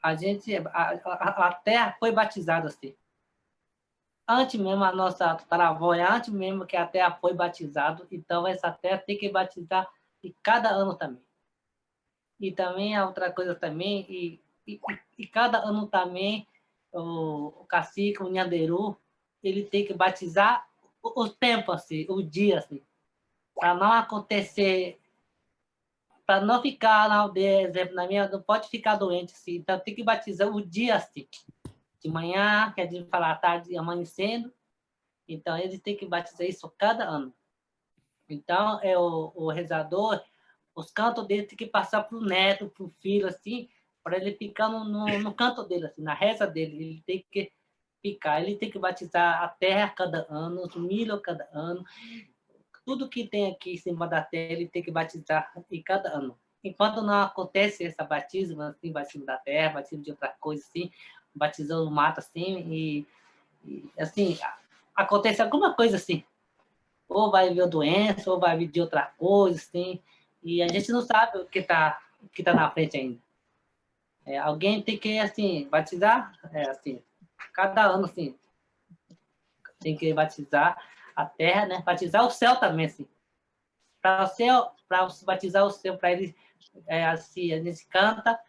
E: a terra foi batizada, assim. Antes mesmo, a nossa tataravó, antes mesmo que a terra foi batizada, então essa terra tem que batizar de cada ano também. E também a outra coisa também, e cada ano também, o cacique, o nhanderu, ele tem que batizar o tempo, assim, o dia, assim, para não acontecer, para não ficar na aldeia, exemplo, na minha, não pode ficar doente, assim, então tem que batizar o dia, assim, de manhã, quer dizer, falar à tarde, amanhecendo, então eles têm que batizar isso cada ano. Então, o rezador, os cantos dele tem que passar para o neto, para o filho, assim, para ele ficar no canto dele, assim, na reza dele. Ele tem que ficar, ele tem que batizar a terra cada ano, os milho cada ano. Tudo que tem aqui em cima da terra, ele tem que batizar em cada ano. Enquanto não acontece essa batismo, assim, batismo da terra, batismo de outra coisa, assim, batizando o mato, assim, e assim, acontece alguma coisa assim. Ou vai vir doença, ou vai vir de outra coisa, assim, e a gente não sabe o que tá na frente ainda. Alguém tem que, assim, batizar, assim, cada ano, assim, tem que batizar a terra, né? Batizar o céu também, assim. Para batizar o céu, para ele, assim, a gente canta,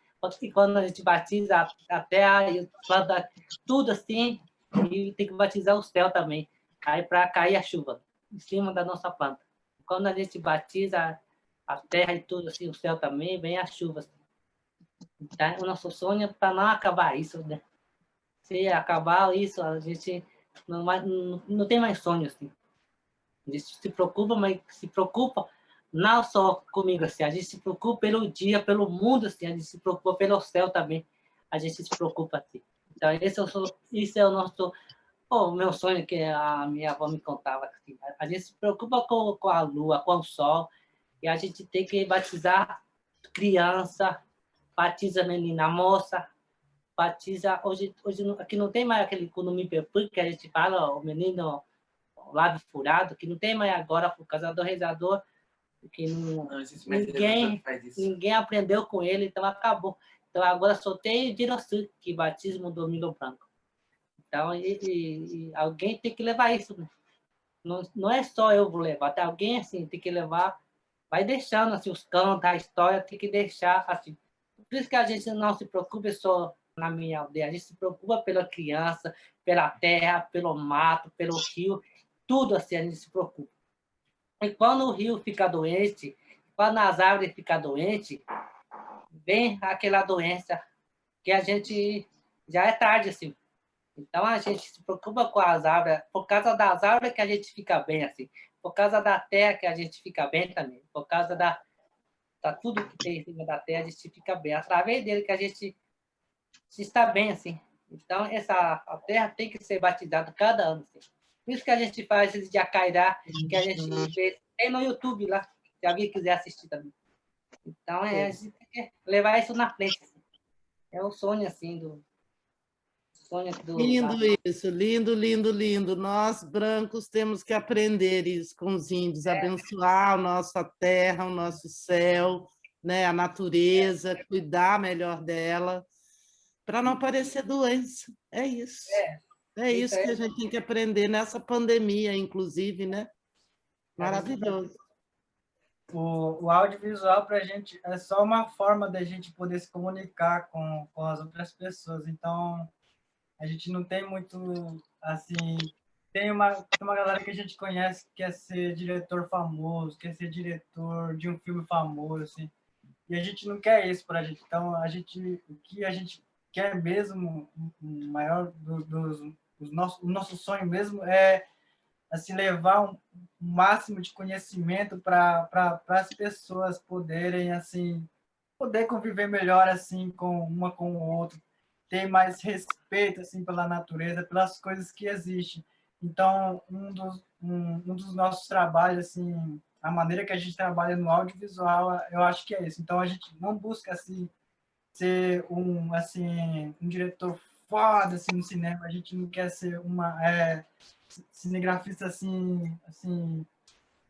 E: e quando a gente batiza a terra, e planta tudo assim, e tem que batizar o céu também, aí para cair a chuva em cima da nossa planta. Quando a gente batiza a terra e tudo assim, o céu também, vem a chuva. Assim. Então, o nosso sonho é para não acabar isso, né? Se acabar isso, a gente não tem mais sonho, assim. A gente se preocupa, mas se preocupa não só comigo, assim, a gente se preocupa pelo dia, pelo mundo, assim, a gente se preocupa pelo céu também, a gente se preocupa, assim. Então, esse é o nosso... o meu sonho que a minha avó me contava, assim, a gente se preocupa com a lua, com o sol, e a gente tem que batizar criança, batiza menina, moça, batiza... Hoje aqui não tem mais aquele cunumipepu que a gente fala, o menino o lábio furado, que não tem mais agora por causa do rezador, porque ninguém aprendeu com ele, então acabou. Então agora só tem Dirossu, que batismo do milho branco. Então, alguém tem que levar isso, né? Não é só eu vou levar, tem alguém assim, tem que levar, vai deixando assim, os cantos, a história, tem que deixar assim. Por isso que a gente não se preocupa só na minha aldeia, a gente se preocupa pela criança, pela terra, pelo mato, pelo rio, tudo assim a gente se preocupa. E quando o rio fica doente, quando as árvores ficam doentes, vem aquela doença porque a gente já é tarde, assim. Então, a gente se preocupa com as árvores, por causa das árvores que a gente fica bem, assim, por causa da terra que a gente fica bem também, por causa da tudo que tem em cima da terra, a gente fica bem, através dele que a gente está bem, assim. Então, a terra tem que ser batizada cada ano, assim. Por isso que a gente faz esse Jacairá, que a gente vê, tem no YouTube lá, se alguém quiser assistir também. Então, a gente tem que levar isso na frente, assim. É o sonho, assim,
B: Lindo isso, lindo, lindo, lindo. Nós, brancos, temos que aprender isso com os índios, abençoar a nossa terra, o nosso céu, né? A natureza, cuidar melhor dela, para não aparecer doença. É isso. É isso que a gente tem que aprender nessa pandemia, inclusive, né? Maravilhoso.
F: O audiovisual para a gente é só uma forma da gente poder se comunicar com as outras pessoas. Então, a gente não tem muito, assim... Tem uma galera que a gente conhece que quer ser diretor famoso, quer ser diretor de um filme famoso, assim. E a gente não quer isso para a gente. Então, o que a gente quer mesmo, o maior o nosso sonho mesmo é assim, levar um máximo de conhecimento para as pessoas poderem assim poder conviver melhor assim com uma com o outro, ter mais respeito assim pela natureza, pelas coisas que existem. Então, um dos nossos trabalhos assim, a maneira que a gente trabalha no audiovisual, eu acho que é isso. Então, a gente não busca assim ser um diretor foda assim no cinema, a gente não quer ser cinegrafista assim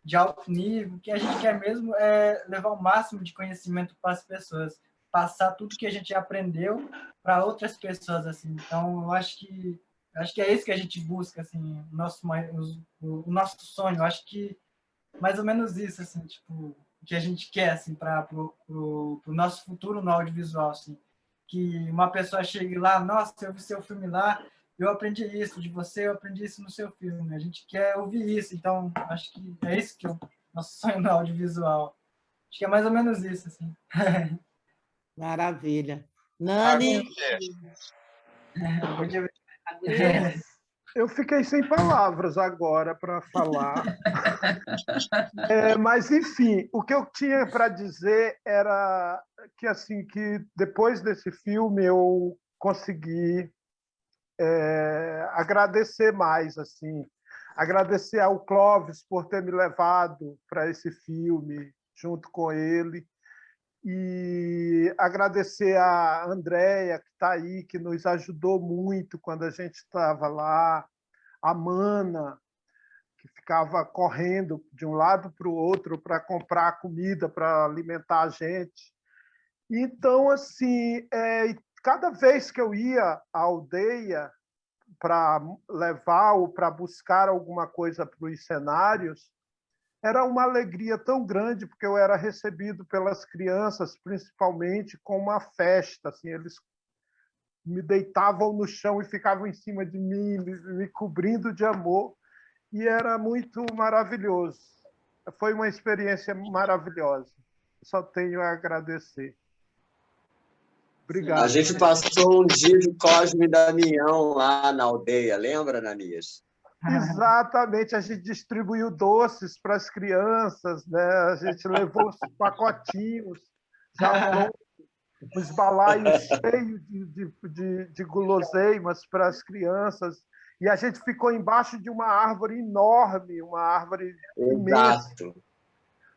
F: de alto nível. O que a gente quer mesmo é levar o máximo de conhecimento para as pessoas, passar tudo que a gente aprendeu para outras pessoas assim. Então, eu acho que é isso que a gente busca assim, o nosso sonho. Eu acho que mais ou menos isso assim, tipo, que a gente quer assim para o nosso futuro no audiovisual, assim, que uma pessoa chegue lá, nossa, eu vi seu filme lá, eu aprendi isso de você, eu aprendi isso no seu filme. A gente quer ouvir isso, então acho que é isso que é o nosso sonho no audiovisual. Acho que é mais ou menos isso, assim.
B: Maravilha. Nani?
N: Eu fiquei sem palavras agora para falar. Mas, enfim, o que eu tinha para dizer era que, assim, que depois desse filme eu consegui agradecer mais, assim, agradecer ao Clóvis por ter me levado para esse filme junto com ele, e agradecer a Andréia, que está aí, que nos ajudou muito quando a gente estava lá, a Mana, que ficava correndo de um lado para o outro para comprar comida para alimentar a gente. Então, assim, cada vez que eu ia à aldeia para levar ou para buscar alguma coisa para os cenários, era uma alegria tão grande, porque eu era recebido pelas crianças, principalmente, com uma festa. Assim, eles me deitavam no chão e ficavam em cima de mim, me cobrindo de amor, e era muito maravilhoso. Foi uma experiência maravilhosa. Só tenho a agradecer. Obrigado.
O: A gente passou um dia de Cosme e Damião lá na aldeia, lembra, Nanias?
N: Exatamente, a gente distribuiu doces para as crianças, né? A gente levou os pacotinhos, os balaios cheios de guloseimas para as crianças, e a gente ficou embaixo de uma árvore enorme, uma árvore imensa.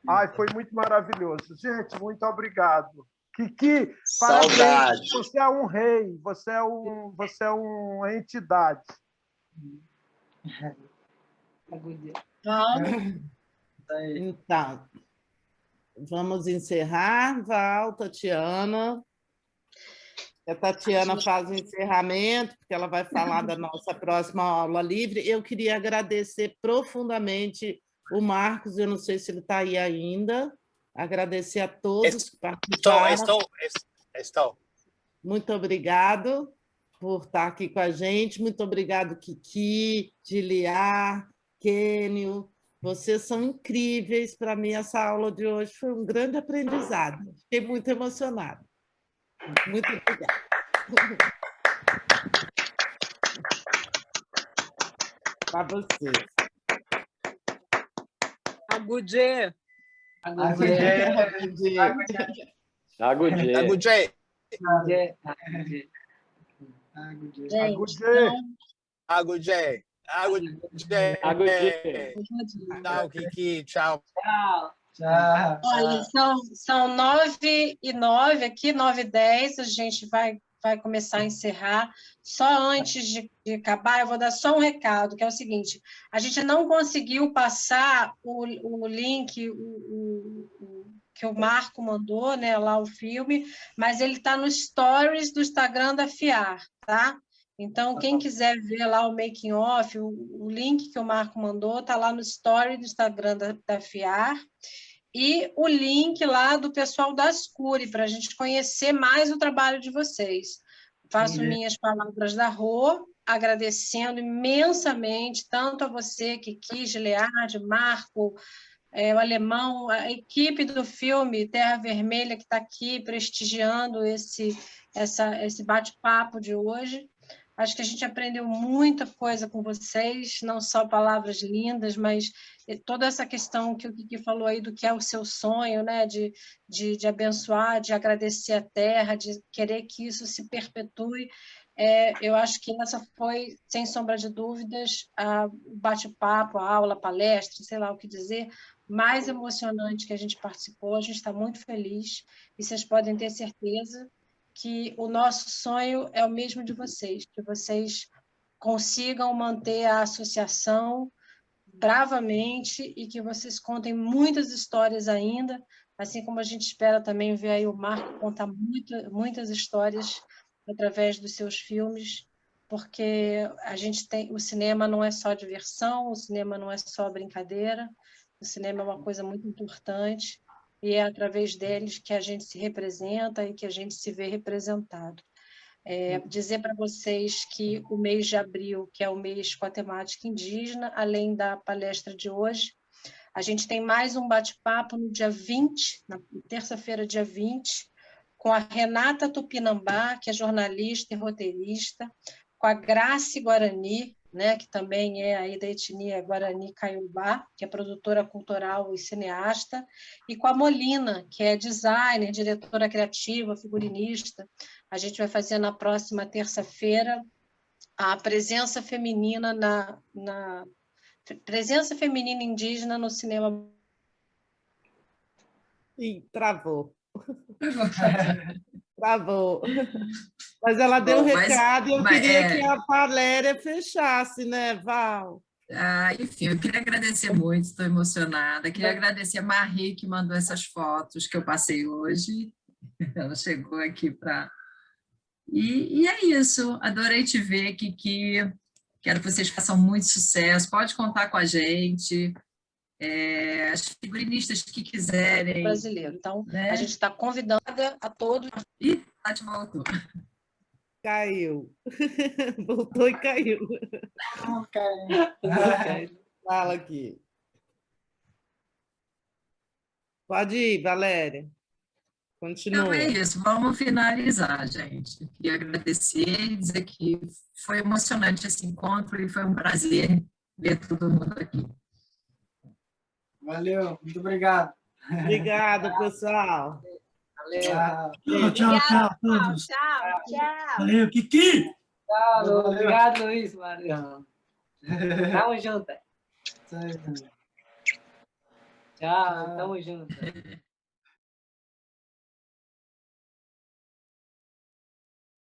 N: Ai, foi muito maravilhoso. Gente, muito obrigado. Kiki, parabéns. Você é um rei, você é uma entidade.
B: Então, vamos encerrar. Val, Tatiana. A Tatiana faz o encerramento, porque ela vai falar da nossa próxima aula livre. Eu queria agradecer profundamente o Marcos, eu não sei se ele está aí ainda. Agradecer a todos que participaram.
P: Estou.
B: Muito obrigado por estar aqui com a gente. Muito obrigado, Kiki, Giliar, Kênio. Vocês são incríveis. Para mim, essa aula de hoje foi um grande aprendizado. Fiquei muito emocionada. Muito obrigada. Para você.
J: Agudê.
B: Agudê.
O: Agudê. Agudê. Tchau, Kiki. Tchau.
A: Olha, são 9h09 aqui, 9h10, a gente vai começar a encerrar. Só antes de acabar, eu vou dar só um recado, que é o seguinte: a gente não conseguiu passar o link, que o Marco mandou, né, lá o filme, mas ele está no Stories do Instagram da FIAR, tá? Então, quem quiser ver lá o making of, o link que o Marco mandou está lá no Story do Instagram da FIAR, e o link lá do pessoal da Ascuri, para a gente conhecer mais o trabalho de vocês. Faço minhas palavras da Rô, agradecendo imensamente tanto a você, Kiki, Gilead, Marco, o Alemão, a equipe do filme Terra Vermelha, que está aqui prestigiando esse bate-papo de hoje. Acho que a gente aprendeu muita coisa com vocês, não só palavras lindas, mas toda essa questão que o Kiki falou aí do que é o seu sonho, né? de abençoar, de agradecer a terra, de querer que isso se perpetue. Eu acho que essa foi, sem sombra de dúvidas, o bate-papo, a aula, a palestra, sei lá o que dizer, mais emocionante que a gente participou. A gente está muito feliz e vocês podem ter certeza que o nosso sonho é o mesmo de vocês, que vocês consigam manter a associação bravamente e que vocês contem muitas histórias ainda, assim como a gente espera também ver aí o Marco contar muitas histórias através dos seus filmes, porque o cinema não é só diversão, o cinema não é só brincadeira, o cinema é uma coisa muito importante, e é através deles que a gente se representa e que a gente se vê representado. Dizer para vocês que o mês de abril, que é o mês com a temática indígena, além da palestra de hoje, a gente tem mais um bate-papo no dia 20, na terça-feira, dia 20, com a Renata Tupinambá, que é jornalista e roteirista, com a Grace Guarani, né, que também é aí da etnia Guarani Caiobá, que é produtora cultural e cineasta, e com a Molina, que é designer, diretora criativa, figurinista. A gente vai fazer na próxima terça-feira a presença feminina presença feminina indígena no cinema.
B: Ih, travou. Travou. Mas ela deu o recado e eu queria que a Valéria fechasse, né, Val?
C: Enfim, eu queria agradecer muito, estou emocionada. Queria agradecer a Marie, que mandou essas fotos que eu passei hoje. Ela chegou aqui para... E é isso, adorei te ver, Kiki. Quero que vocês façam muito sucesso. Pode contar com a gente. As figurinistas que quiserem.
A: Brasileiro. Então,
C: né?
A: A gente está convidada a todos.
C: Ih, Tati voltou.
B: Caiu. Voltou e caiu. Fala aqui. Pode ir, Valéria. Continua.
C: Então é isso, vamos finalizar, gente. Queria agradecer e dizer que foi emocionante esse encontro e foi um prazer ver todo mundo aqui.
F: Valeu, muito obrigado.
B: Obrigada, pessoal.
F: Valeu.
J: Tchau a todos.
A: Tchau.
F: Valeu, Kiki.
E: Tchau, Lu. Obrigado, Luiz, Maria. Tamo junto. Tchau, tamo junto.